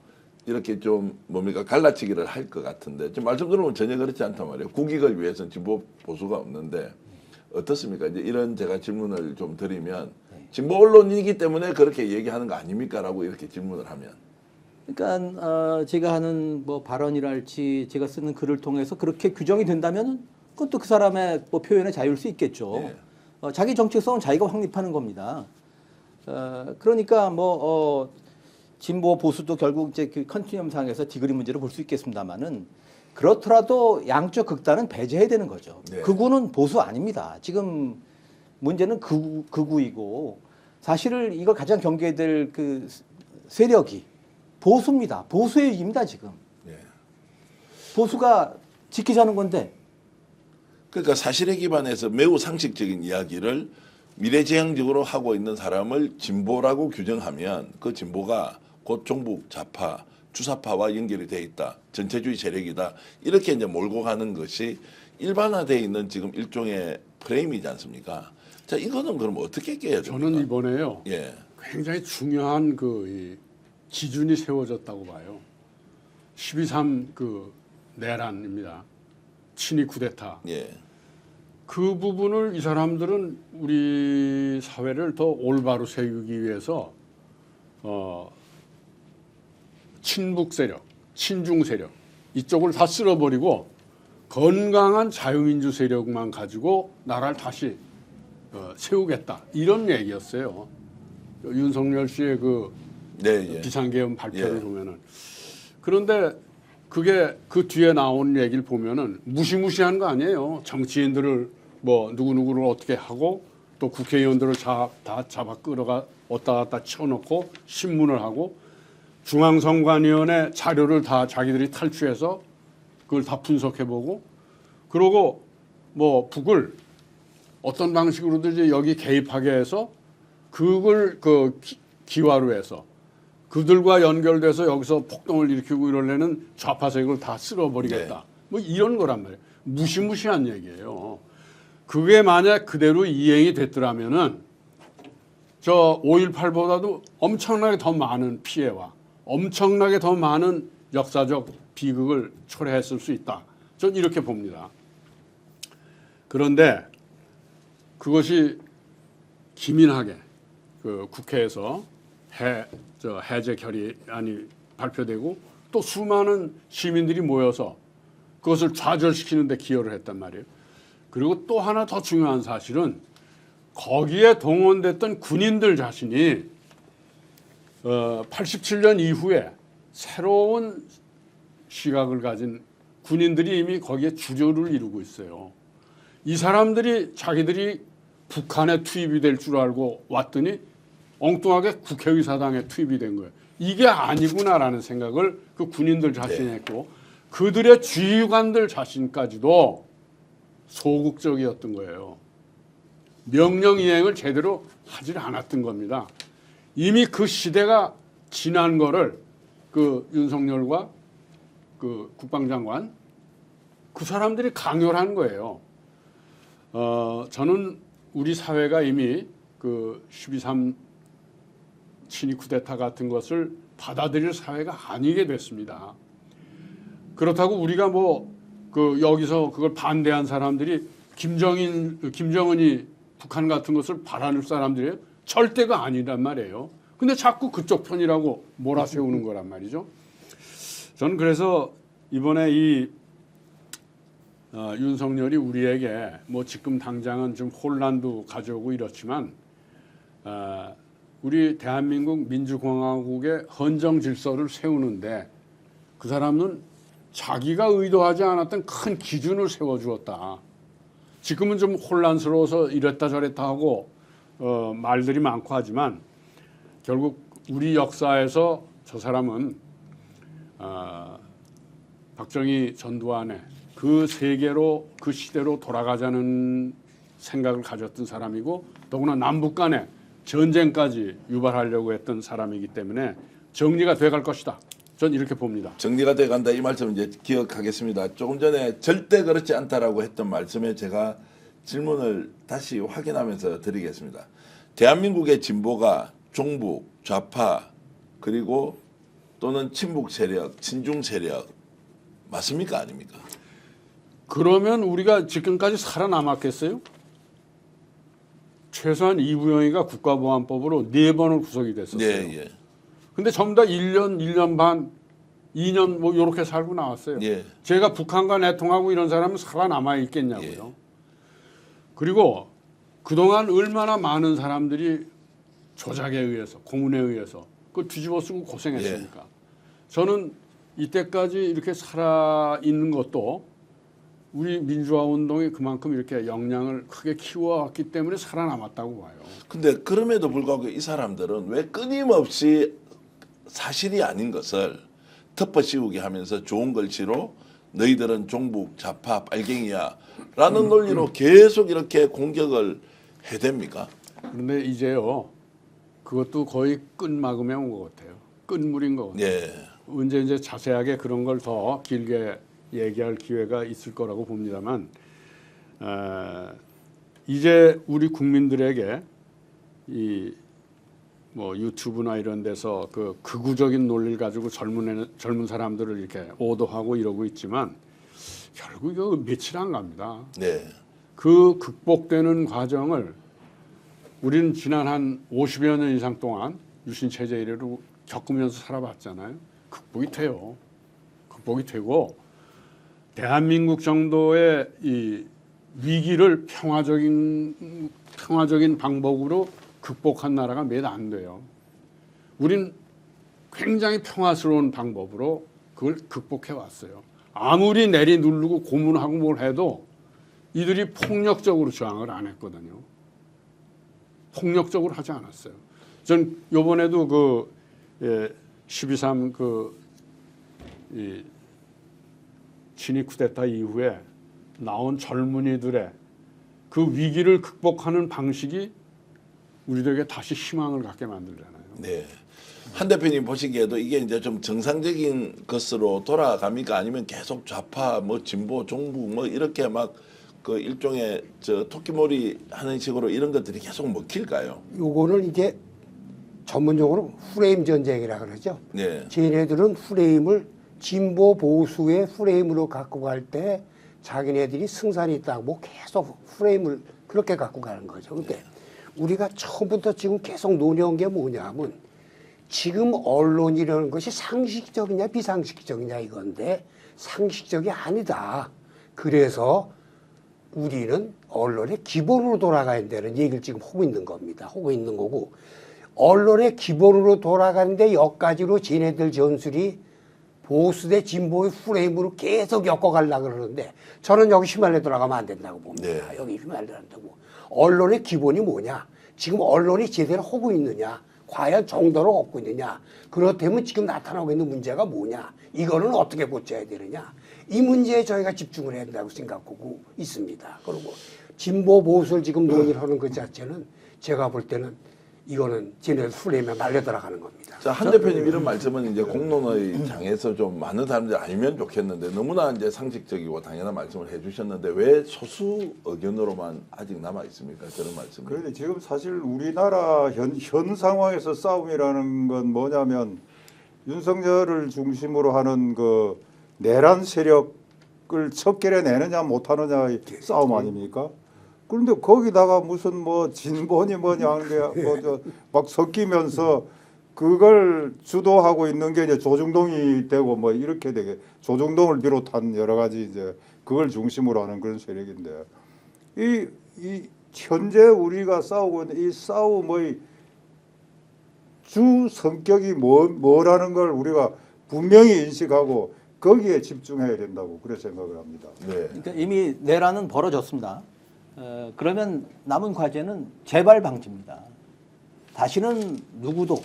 [SPEAKER 1] 이렇게 좀 뭡니까 갈라치기를 할 것 같은데 지금 말씀 들어보면 전혀 그렇지 않단 말이에요. 국익을 위해서는 진보 보수가 없는데 어떻습니까? 이제 이런 제가 질문을 좀 드리면 진보 언론이기 때문에 그렇게 얘기하는 거 아닙니까?라고 이렇게 질문을 하면
[SPEAKER 3] 그러니까 제가 하는 뭐 발언이랄지 제가 쓰는 글을 통해서 그렇게 규정이 된다면 그것도 그 사람의 뭐 표현의 자유일 수 있겠죠.
[SPEAKER 1] 네.
[SPEAKER 3] 자기 정체성은 자기가 확립하는 겁니다. 그러니까 뭐 진보 보수도 결국 이제 그 컨티뉴엄상에서 디그리 문제를 볼 수 있겠습니다만은 그렇더라도 양쪽 극단은 배제해야 되는 거죠.
[SPEAKER 1] 네.
[SPEAKER 3] 극우는 보수 아닙니다. 지금 문제는 극우이고 사실은 이걸 가장 경계해야 될 그 세력이 보수입니다. 보수의 위기입니다 지금.
[SPEAKER 1] 예.
[SPEAKER 3] 보수가 지키자는 건데
[SPEAKER 1] 그러니까 사실에 기반해서 매우 상식적인 이야기를 미래지향적으로 하고 있는 사람을 진보라고 규정하면 그 진보가 곧 종북 좌파, 주사파와 연결이 돼 있다. 전체주의 세력이다. 이렇게 이제 몰고 가는 것이 일반화되어 있는 지금 일종의 프레임이지 않습니까? 자, 이거는 그럼 어떻게 깨야 됩니까?
[SPEAKER 2] 저는 이번에요.
[SPEAKER 1] 예.
[SPEAKER 2] 굉장히 중요한 이 기준이 세워졌다고 봐요. 12.3 그 내란입니다. 친위 쿠데타.
[SPEAKER 1] 예.
[SPEAKER 2] 그 부분을 이 사람들은 우리 사회를 더 올바로 세우기 위해서 친북 세력, 친중 세력 이쪽을 다 쓸어버리고 건강한 자유민주 세력만 가지고 나라를 다시 세우겠다 이런 얘기였어요. 윤석열 씨의 그
[SPEAKER 1] 네, 예.
[SPEAKER 2] 비상계엄 발표를
[SPEAKER 1] 예.
[SPEAKER 2] 보면은 그런데 그게 그 뒤에 나온 얘기를 보면은 무시무시한 거 아니에요. 정치인들을 뭐 누구누구를 어떻게 하고 또 국회의원들을 다 잡아 끌어가 왔다 갔다 쳐놓고 신문을 하고 중앙선관위원회 자료를 다 자기들이 탈취해서 그걸 다 분석해보고 그러고 뭐 북을 어떤 방식으로든지 여기 개입하게 해서 그걸 그 기화로 해서 그들과 연결돼서 여기서 폭동을 일으키고 이러려는 좌파 세력을 다 쓸어버리겠다.
[SPEAKER 1] 네.
[SPEAKER 2] 뭐 이런 거란 말이에요. 무시무시한 얘기예요. 그게 만약 그대로 이행이 됐더라면은 저 5.18보다도 엄청나게 더 많은 피해와 엄청나게 더 많은 역사적 비극을 초래했을 수 있다. 전 이렇게 봅니다. 그런데 그것이 기민하게 그 국회에서 해제 결의안이 발표되고 또 수많은 시민들이 모여서 그것을 좌절시키는 데 기여를 했단 말이에요. 그리고 또 하나 더 중요한 사실은 거기에 동원됐던 군인들 자신이 87년 이후에 새로운 시각을 가진 군인들이 이미 거기에 주조를 이루고 있어요. 이 사람들이 자기들이 북한에 투입이 될 줄 알고 왔더니 엉뚱하게 국회의사당에 투입이 된 거예요. 이게 아니구나라는 생각을 그 군인들 자신이 했고 그들의 지휘관들 자신까지도 소극적이었던 거예요. 명령 이행을 제대로 하질 않았던 겁니다. 이미 그 시대가 지난 거를 그 윤석열과 그 국방장관 그 사람들이 강요를 한 거예요. 저는 우리 사회가 이미 그 12.3 친위 쿠데타 같은 것을 받아들일 사회가 아니게 됐습니다. 그렇다고 우리가 뭐 그 여기서 그걸 반대한 사람들이 김정은이 북한 같은 것을 바라는 사람들이에요? 절대가 아니란 말이에요. 근데 자꾸 그쪽 편이라고 몰아세우는 거란 말이죠. 저는 그래서 이번에 이 윤석열이 우리에게 뭐 지금 당장은 좀 혼란도 가져오고 이렇지만 우리 대한민국 민주공화국의 헌정 질서를 세우는데 그 사람은 자기가 의도하지 않았던 큰 기준을 세워주었다. 지금은 좀 혼란스러워서 이랬다 저랬다 하고 말들이 많고 하지만 결국 우리 역사에서 저 사람은 박정희 전두환의 그 세계로 그 시대로 돌아가자는 생각을 가졌던 사람이고 더구나 남북 간에 전쟁까지 유발하려고 했던 사람이기 때문에 정리가 돼갈 것이다. 전 이렇게 봅니다. 정리가
[SPEAKER 1] 돼간다 이 말씀 이제 기억하겠습니다. 조금 전에 절대 그렇지 않다라고 했던 말씀에 제가 질문을 다시 확인하면서 드리겠습니다. 대한민국의 진보가 종북, 좌파 그리고 또는 친북 세력, 친중 세력 맞습니까? 아닙니까?
[SPEAKER 2] 그러면 우리가 지금까지 살아남았겠어요? 최소한 이부영이가 국가보안법으로 4번을 구속이 됐었어요.
[SPEAKER 1] 예, 예.
[SPEAKER 2] 근데 전부 다 1년, 1년 반, 2년 뭐 이렇게 살고 나왔어요.
[SPEAKER 1] 예.
[SPEAKER 2] 제가 북한과 내통하고 이런 사람은 살아남아 있겠냐고요.
[SPEAKER 1] 예.
[SPEAKER 2] 그리고 그동안 얼마나 많은 사람들이 조작에 의해서, 고문에 의해서 그걸 뒤집어 쓰고 고생했습니까? 저는 이때까지 이렇게 살아있는 것도 우리 민주화 운동이 그만큼 이렇게 역량을 크게 키워왔기 때문에 살아남았다고 봐요.
[SPEAKER 1] 근데 그럼에도 불구하고 이 사람들은 왜 끊임없이 사실이 아닌 것을 덮어씌우게 하면서 좋은 글씨로 너희들은 종북 좌파 빨갱이야 라는 논리로 계속 이렇게 공격을 해댑니까?
[SPEAKER 2] 그런데 이제요, 그것도 거의 끝마금에 온 것 같아요. 끝물인 것 같아요.
[SPEAKER 1] 예.
[SPEAKER 2] 언제 이제 자세하게 그런 걸 더 길게 얘기할 기회가 있을 거라고 봅니다만, 이제 우리 국민들에게 이 뭐 유튜브나 이런 데서 그 극우적인 논리를 가지고 젊은 사람들을 이렇게 오도하고 이러고 있지만 결국 이거 며칠 안 갑니다.
[SPEAKER 1] 네.
[SPEAKER 2] 그 극복되는 과정을 우리는 지난 한 50여 년 이상 동안 유신 체제 이래로 겪으면서 살아봤잖아요. 극복이 돼요. 극복이 되고 대한민국 정도의 이 위기를 평화적인 방법으로 극복한 나라가 몇 안 돼요. 우린 굉장히 평화스러운 방법으로 그걸 극복해 왔어요. 아무리 내리 누르고 고문하고 뭘 해도 이들이 폭력적으로 저항을 안 했거든요. 폭력적으로 하지 않았어요. 전 요번에도 그 12.3 이 친위 쿠데타 이후에 나온 젊은이들의 그 위기를 극복하는 방식이 우리들에게 다시 희망을 갖게 만들잖아요.
[SPEAKER 1] 네. 한 대표님 보시기에도 이게 이제 좀 정상적인 것으로 돌아갑니까? 아니면 계속 좌파, 뭐 진보, 종북 뭐 이렇게 막 그 일종의 저 토끼몰이 하는 식으로 이런 것들이 계속 먹힐까요?
[SPEAKER 4] 요거는 이제 전문용어로 프레임 전쟁이라 그러죠.
[SPEAKER 1] 네.
[SPEAKER 4] 쟤네들은 프레임을 진보 보수의 프레임으로 갖고 갈 때 자기네들이 승산이 있다고 계속 프레임을 그렇게 갖고 가는 거죠. 근데 우리가 처음부터 지금 계속 논의한 게 뭐냐면 지금 언론이라는 것이 상식적이냐 비상식적이냐 이건데 상식적이 아니다. 그래서 우리는 언론의 기본으로 돌아가야 된다는 얘기를 지금 하고 있는 겁니다. 하고 있는 거고 언론의 기본으로 돌아가는데 여기까지로 쟤네들 전술이 보수 대 진보의 프레임으로 계속 엮어가려고 그러는데 저는 여기 휘말려 들어가면 안 된다고 봅니다.
[SPEAKER 1] 네.
[SPEAKER 4] 여기 휘말려 한다고. 언론의 기본이 뭐냐? 지금 언론이 제대로 하고 있느냐? 과연 정도로 얻고 있느냐? 그렇다면 지금 나타나고 있는 문제가 뭐냐? 이거는 어떻게 고쳐야 되느냐? 이 문제에 저희가 집중을 해야 된다고 생각하고 있습니다. 그리고 진보 보수를 지금 논의를 하는 것 자체는 제가 볼 때는 이거는 쟤네들 프레임에 말려 들어가는 겁니다.
[SPEAKER 1] 자, 한 대표님 이런 말씀은 이제 공론의 장에서 좀 많은 사람들이 알면 좋겠는데 너무나 이제 상식적이고 당연한 말씀을 해주셨는데 왜 소수 의견으로만 아직 남아 있습니까? 그런 말씀.
[SPEAKER 5] 그런데 지금 사실 우리나라 현 상황에서 싸움이라는 건 뭐냐면 윤석열을 중심으로 하는 그 내란 세력을 척결해내느냐 못하느냐의 싸움 아닙니까? 그런데 거기다가 무슨 뭐 진보니 뭐냐 하는 게 막 섞이면서 그걸 주도하고 있는 게 이제 조중동이 되고 뭐 이렇게 되게 조중동을 비롯한 여러 가지 이제 그걸 중심으로 하는 그런 세력인데 이 현재 우리가 싸우고 있는 이 싸움의 주 성격이 뭐라는 걸 우리가 분명히 인식하고 거기에 집중해야 된다고 그렇게 생각을 합니다.
[SPEAKER 1] 네.
[SPEAKER 3] 그러니까 이미 내란은 벌어졌습니다. 그러면 남은 과제는 재발 방지입니다. 다시는 누구도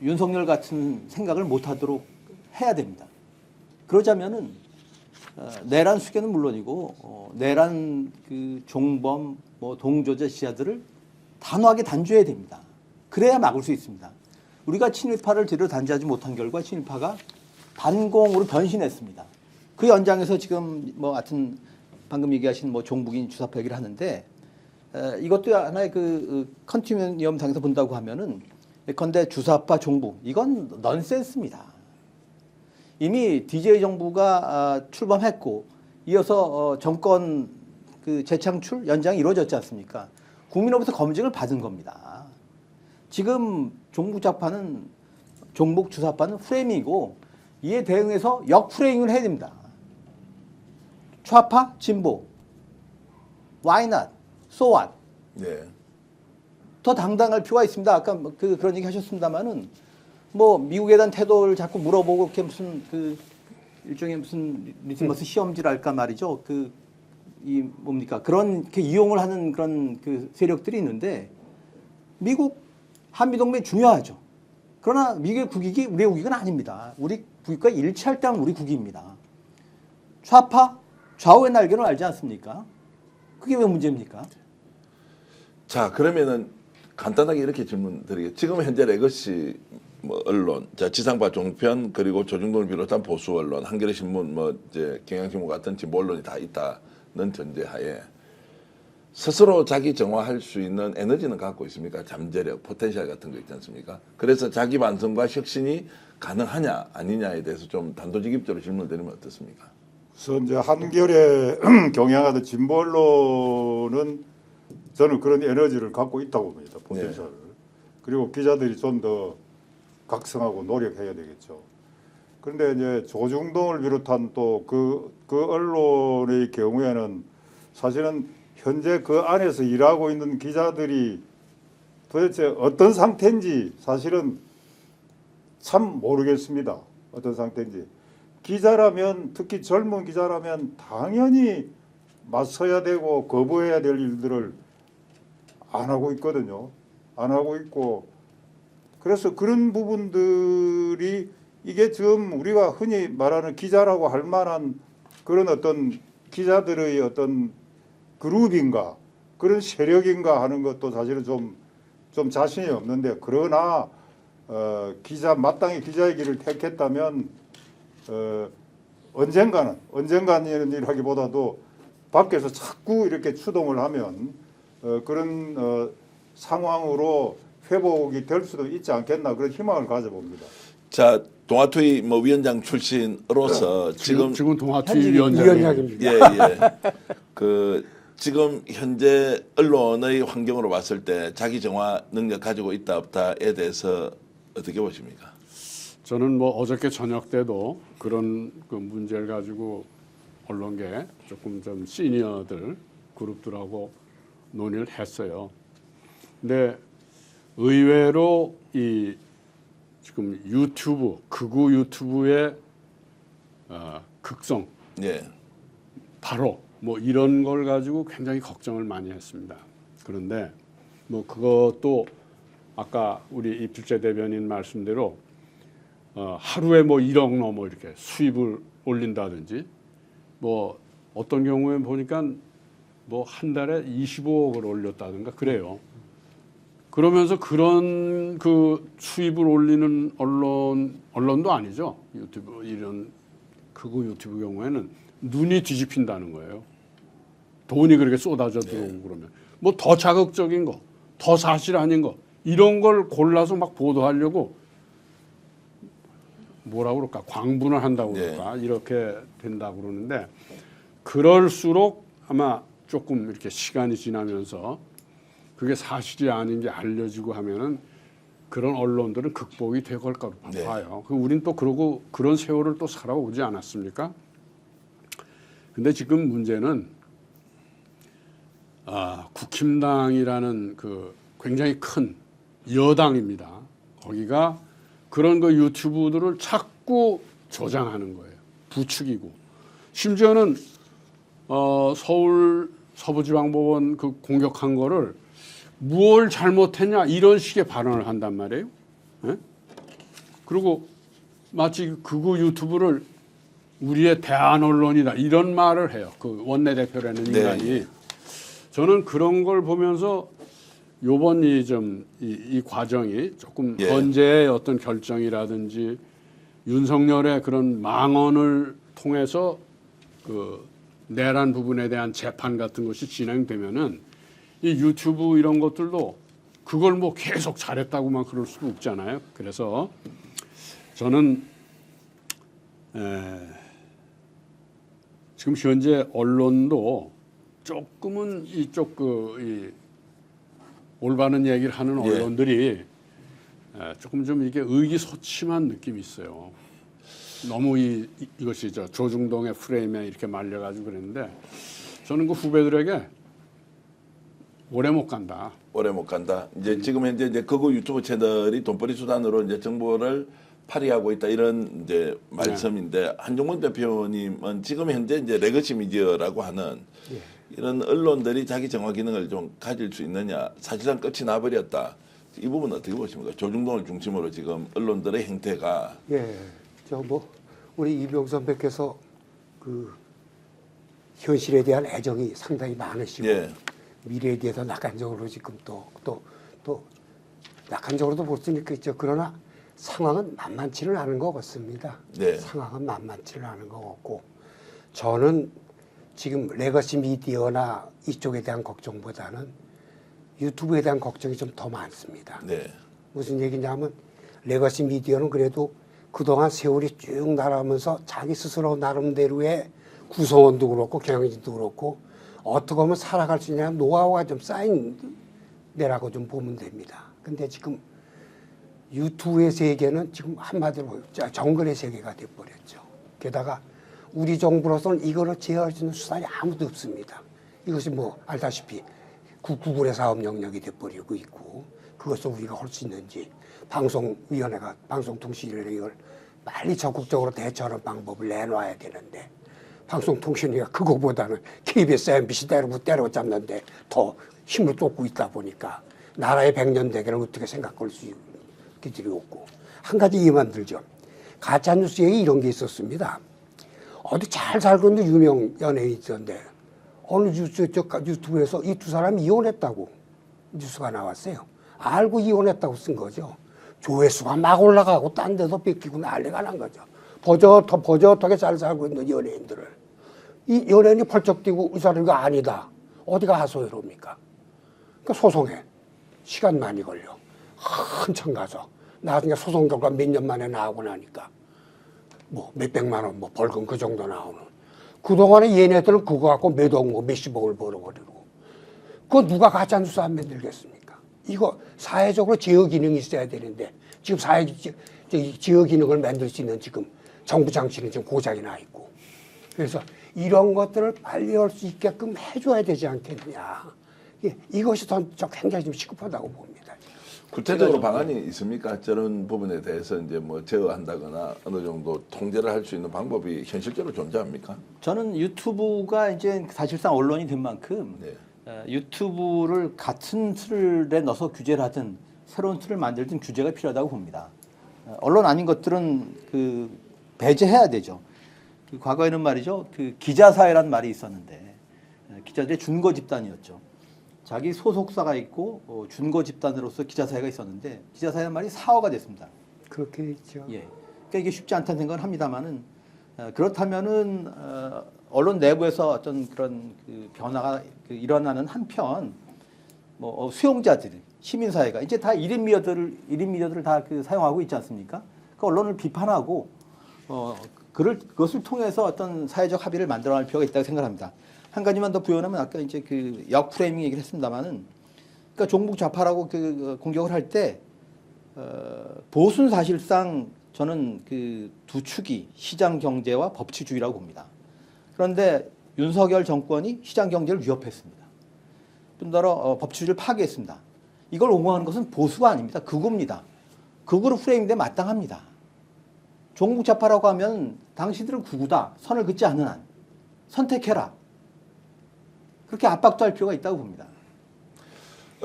[SPEAKER 3] 윤석열 같은 생각을 못하도록 해야 됩니다. 그러자면은 내란 수괴는 물론이고 내란 그 종범, 뭐 동조자 지자들을 단호하게 단죄해야 됩니다. 그래야 막을 수 있습니다. 우리가 친일파를 제대로 단죄하지 못한 결과 친일파가 반공으로 변신했습니다. 그 연장에서 지금 뭐 하여튼 방금 얘기하신 뭐 종북인 주사파 얘기를 하는데 이것도 하나의 그 컨티뉴엄 상에서 본다고 하면은 예컨대 주사파 종북 이건 넌센스입니다. 이미 DJ 정부가 출범했고 이어서 정권 그 재창출 연장이 이루어졌지 않습니까? 국민으로부터 검증을 받은 겁니다. 지금 종북 주사파는 프레임이고 이에 대응해서 역프레임을 해야 됩니다. 좌파, 진보, why not, so what.
[SPEAKER 1] 네.
[SPEAKER 3] 더 당당할 필요가 있습니다. 아까 그런 얘기 하셨습니다만은 뭐 미국에 대한 태도를 자꾸 물어보고 이렇게 무슨 일종의 무슨 리트머스 시험지랄까 말이죠. 뭡니까 그런 이렇게 이용을 하는 그런 세력들이 있는데 미국 한미동맹 중요하죠. 그러나 미국의 국익이 우리의 국익은 아닙니다. 우리 국익과 일치할 때는 우리 국익입니다. 좌파 좌우의 날개는 알지 않습니까? 그게 왜 문제입니까?
[SPEAKER 1] 자, 그러면은 간단하게 이렇게 질문드리겠습니다. 지금 현재 레거시 언론, 자, 지상파 종편 그리고 조중동을 비롯한 보수 언론, 한겨레 신문, 이제 경향신문 같은 진보 언론이 다 있다는 전제하에 스스로 자기 정화할 수 있는 에너지는 갖고 있습니까? 잠재력, 포텐셜 같은 거 있지 않습니까? 그래서 자기 반성과 혁신이 가능하냐 아니냐에 대해서 좀 단도직입적으로 질문을 드리면 어떻습니까?
[SPEAKER 5] 우선 이제 한겨레 경향하던 진보 언론은 저는 그런 에너지를 갖고 있다고 봅니다. 포텐셜을. 그리고 기자들이 좀 더 각성하고 노력해야 되겠죠. 그런데 이제 조중동을 비롯한 또 그 언론의 경우에는 사실은 현재 그 안에서 일하고 있는 기자들이 도대체 어떤 상태인지 사실은 참 모르겠습니다. 어떤 상태인지. 기자라면 특히 젊은 기자라면 당연히 맞서야 되고 거부해야 될 일들을 안 하고 있거든요. 안 하고 있고 그래서 그런 부분들이 이게 지금 우리가 흔히 말하는 기자라고 할 만한 그런 어떤 기자들의 어떤 그룹인가 그런 세력인가 하는 것도 사실은 좀 자신이 없는데 그러나 마땅히 기자의 길을 택했다면 언젠가는이라기보다도 밖에서 자꾸 이렇게 추동을 하면 그런 상황으로 회복이 될 수도 있지 않겠나 그런 희망을 가져봅니다.
[SPEAKER 1] 자, 동아투이 위원장 출신으로서 지금
[SPEAKER 2] 동아투이 위원장입니다.
[SPEAKER 1] 예. 지금 현재 언론의 환경으로 봤을 때 자기 정화 능력 가지고 있다 없다에 대해서 어떻게 보십니까?
[SPEAKER 2] 저는 어저께 저녁 때도 그런 문제를 가지고 언론계 조금 좀 시니어들 그룹들하고 논의를 했어요. 근데 의외로 이 지금 극우 유튜브의 극성, 바로 이런 걸 가지고 굉장히 걱정을 많이 했습니다. 그런데 그것도 아까 우리 이필재 대변인 말씀대로 하루에 1억 넘어 이렇게 수입을 올린다든지 어떤 경우에 보니까 한 달에 25억을 올렸다든가 그래요. 그러면서 그런 수입을 올리는 언론도 아니죠. 유튜브 이런 극우 유튜브 경우에는 눈이 뒤집힌다는 거예요. 돈이 그렇게 쏟아져 들어오고 그러면 더 자극적인 거, 더 사실 아닌 거 이런 걸 골라서 막 보도하려고 뭐라고 그럴까 광분을 한다고 그럴까 이렇게 된다고 그러는데 그럴수록 아마 조금 이렇게 시간이 지나면서 그게 사실이 아닌지 알려지고 하면은 그런 언론들은 극복이 될 거라고 봐요. 우린 또 그런 세월을 또 살아오지 않았습니까? 근데 지금 문제는 국힘당이라는 굉장히 큰 여당입니다. 거기가 그런 유튜브들을 자꾸 조장하는 거예요. 부추기고 심지어는 서울 서부지방법원 공격한 거를 뭘 잘못했냐 이런 식의 발언을 한단 말이에요. 네? 그리고 마치 극우 유튜브를 우리의 대안 언론이다 이런 말을 해요. 원내대표라는 인간이. 저는 그런 걸 보면서 요번 이 과정이 조금 헌재의 어떤 결정이라든지 윤석열의 그런 망언을 통해서 내란 부분에 대한 재판 같은 것이 진행되면은 이 유튜브 이런 것들도 그걸 계속 잘했다고만 그럴 수도 없잖아요. 그래서 저는 지금 현재 언론도 조금은 이쪽 올바른 얘기를 하는
[SPEAKER 1] 예.
[SPEAKER 2] 언론들이 조금 좀 이게 의기소침한 느낌이 있어요. 너무 이것이 조중동의 프레임에 이렇게 말려가지고 그랬는데 저는 그 후배들에게 오래 못 간다.
[SPEAKER 1] 오래 못 간다. 이제 지금 현재 이제 극우 유튜브 채널이 돈벌이 수단으로 이제 정보를 파리하고 있다 이런 이제 말씀인데 한종문 대표님은 지금 현재 이제 레거시 미디어라고 하는 이런 언론들이 자기 정화 기능을 좀 가질 수 있느냐 사실상 끝이 나버렸다. 이 부분 어떻게 보십니까? 조중동을 중심으로 지금 언론들의 행태가
[SPEAKER 4] 예, 저 뭐 우리 이병 선배께서 그 현실에 대한 애정이 상당히 많으시고
[SPEAKER 1] 예.
[SPEAKER 4] 미래에 대해서 낙관적으로 지금 또 낙관적으로도 볼 수 있겠죠. 그러나 상황은 만만치는 않은 것 같습니다.
[SPEAKER 1] 네.
[SPEAKER 4] 상황은 만만치는 않은 것 같고 저는 지금 레거시 미디어나 이쪽에 대한 걱정보다는 유튜브에 대한 걱정이 좀 더 많습니다.
[SPEAKER 1] 네.
[SPEAKER 4] 무슨 얘기냐면 레거시 미디어는 그래도 그동안 세월이 쭉 나가면서 자기 스스로 나름대로의 구성원도 그렇고 경영진도 그렇고 어떻게 하면 살아갈 수 있냐 노하우가 좀 쌓인 데라고 좀 보면 됩니다. 근데 지금 유튜브의 세계는 지금 한마디로 정글의 세계가 돼버렸죠. 게다가 우리 정부로서는 이거를 제어할 수 있는 수단이 아무도 없습니다. 이것이 뭐 알다시피 구글의 사업 영역이 돼버리고 있고 그것을 우리가 할 수 있는지 방송위원회가 방송통신위원회가 이걸 빨리 적극적으로 대처하는 방법을 내놔야 되는데 방송통신위가 그거보다는 KBS, MBC 때려 잡는데 더 힘을 쏟고 있다 보니까 나라의 백년대계를 어떻게 생각할 수 있는 기질이 없고 한 가지 이해만 들죠. 가짜뉴스에 이런 게 있었습니다. 어디 잘 살고 있는 유명 연예인이 있었는데 어느 유튜브에서 이 두 사람이 이혼했다고 뉴스가 나왔어요. 알고 이혼했다고 쓴 거죠. 조회수가 막 올라가고 딴 데서 뺏기고 난리가 난 거죠. 버젓하게 잘 살고 있는 연예인들을. 이 연예인이 펄쩍 뛰고 이 사람이 아니다. 어디가 하소연합니까? 그러니까 소송해. 시간 많이 걸려. 한참 가서. 나중에 소송 결과 몇 년 만에 나오고 나니까 뭐 몇백만 원 뭐 벌금 그 정도 나오는. 그동안에 얘네들은 그거 갖고 몇억 뭐 몇십억을 벌어버리고. 그거 누가 가짜뉴스 안 만들겠습니까? 이거 사회적으로 제어 기능이 있어야 되는데 지금 제어 기능을 만들 수 있는 지금 정부 장치는 지금 고장이 나 있고. 그래서 이런 것들을 빨리 할 수 있게끔 해줘야 되지 않겠냐. 이것이 저 굉장히 좀 시급하다고 봅니다.
[SPEAKER 1] 구체적으로 방안이 있습니까? 저런 부분에 대해서 이제 뭐 제어한다거나 어느 정도 통제를 할 수 있는 방법이 현실적으로 존재합니까?
[SPEAKER 3] 저는 유튜브가 이제 사실상 언론이 된 만큼
[SPEAKER 1] 네.
[SPEAKER 3] 유튜브를 같은 틀에 넣어서 규제를 하든 새로운 틀을 만들든 규제가 필요하다고 봅니다. 언론 아닌 것들은 그 배제해야 되죠. 그 과거에는 말이죠. 그 기자사회란 말이 있었는데 기자들의 준거 집단이었죠. 자기 소속사가 있고 준거 집단으로서 기자사회가 있었는데 기자사회란 말이 사화가 됐습니다.
[SPEAKER 4] 그렇게 있죠.
[SPEAKER 3] 예. 그러니까 이게 쉽지 않다는 생각을 합니다만은 그렇다면은 언론 내부에서 어떤 그런 그 변화가 일어나는 한편 뭐 수용자들, 시민사회가 이제 다 1인 미디어들을 다 그 사용하고 있지 않습니까? 그 언론을 비판하고 그것을 통해서 어떤 사회적 합의를 만들어갈 필요가 있다고 생각합니다. 한 가지만 더 부연하면 아까 이제 그 역프레이밍 얘기를 했습니다만은 그러니까 종북 좌파라고 그 공격을 할 때 보수는 사실상 저는 그 두 축이 시장 경제와 법치주의라고 봅니다. 그런데 윤석열 정권이 시장 경제를 위협했습니다. 좀 더 법치주의를 파괴했습니다. 이걸 옹호하는 것은 보수가 아닙니다. 극우입니다. 극우로 프레임돼 마땅합니다. 종북 좌파라고 하면 당신들은 극우다. 선을 긋지 않는 한 선택해라. 그렇게 압박도 할 필요가 있다고 봅니다.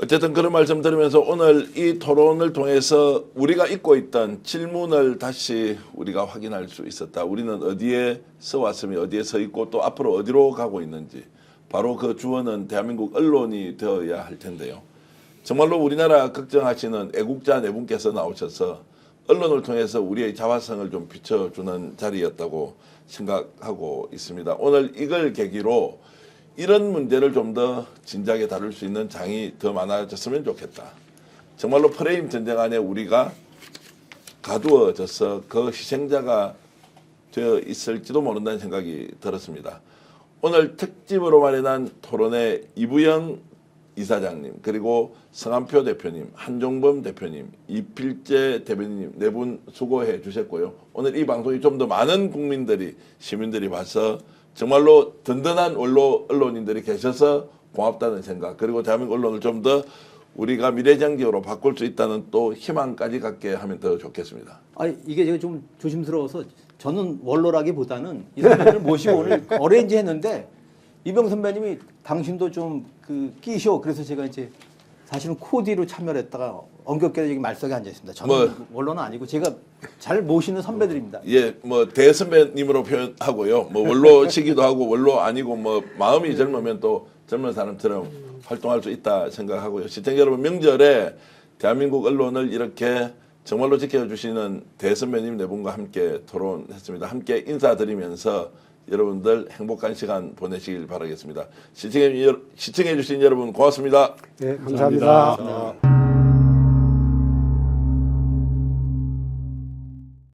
[SPEAKER 1] 어쨌든 그런 말씀 들으면서 오늘 이 토론을 통해서 우리가 잊고 있던 질문을 다시 우리가 확인할 수 있었다. 우리는 어디에 서 왔으며 어디에 서 있고 또 앞으로 어디로 가고 있는지 바로 그 주어는 대한민국 언론이 되어야 할 텐데요. 정말로 우리나라 걱정하시는 애국자 네 분께서 나오셔서 언론을 통해서 우리의 자화성을 좀 비춰주는 자리였다고 생각하고 있습니다. 오늘 이걸 계기로 이런 문제를 좀 더 진작에 다룰 수 있는 장이 더 많아졌으면 좋겠다. 정말로 프레임 전쟁 안에 우리가 가두어져서 그 희생자가 되어 있을지도 모른다는 생각이 들었습니다. 오늘 특집으로 마련한 토론의 이부영 이사장님, 그리고 성한표 대표님, 한종범 대표님, 이필재 대변인님 네 분 수고해 주셨고요. 오늘 이 방송이 좀 더 많은 국민들이, 시민들이 봐서 정말로 든든한 언론인들이 계셔서 고맙다는 생각, 그리고 대한민국 언론을 좀 더 우리가 미래장기로 바꿀 수 있다는 또 희망까지 갖게 하면 더 좋겠습니다.
[SPEAKER 3] 아니 이게 제가 좀 조심스러워서 저는 원로라기보다는 이 선배님을 모시고 오늘 어레인지 했는데 이병 선배님이 당신도 좀 그 끼쇼 그래서 제가 이제 사실은 코디로 참여를 했다가 엉겹게 여기 말석에 앉아 있습니다. 저는 원로는 아니고 제가 잘 모시는 선배들입니다.
[SPEAKER 1] 예, 뭐 대선배님으로 표현하고요. 뭐 원로시기도 하고 원로 아니고 뭐 마음이 젊으면 또 젊은 사람처럼 활동할 수 있다 생각하고요. 시청자 여러분, 명절에 대한민국 언론을 이렇게 정말로 지켜주시는 대선배님 네 분과 함께 토론했습니다. 함께 인사드리면서 여러분들 행복한 시간 보내시길 바라겠습니다. 시청해 주신 여러분 고맙습니다.
[SPEAKER 4] 네, 감사합니다.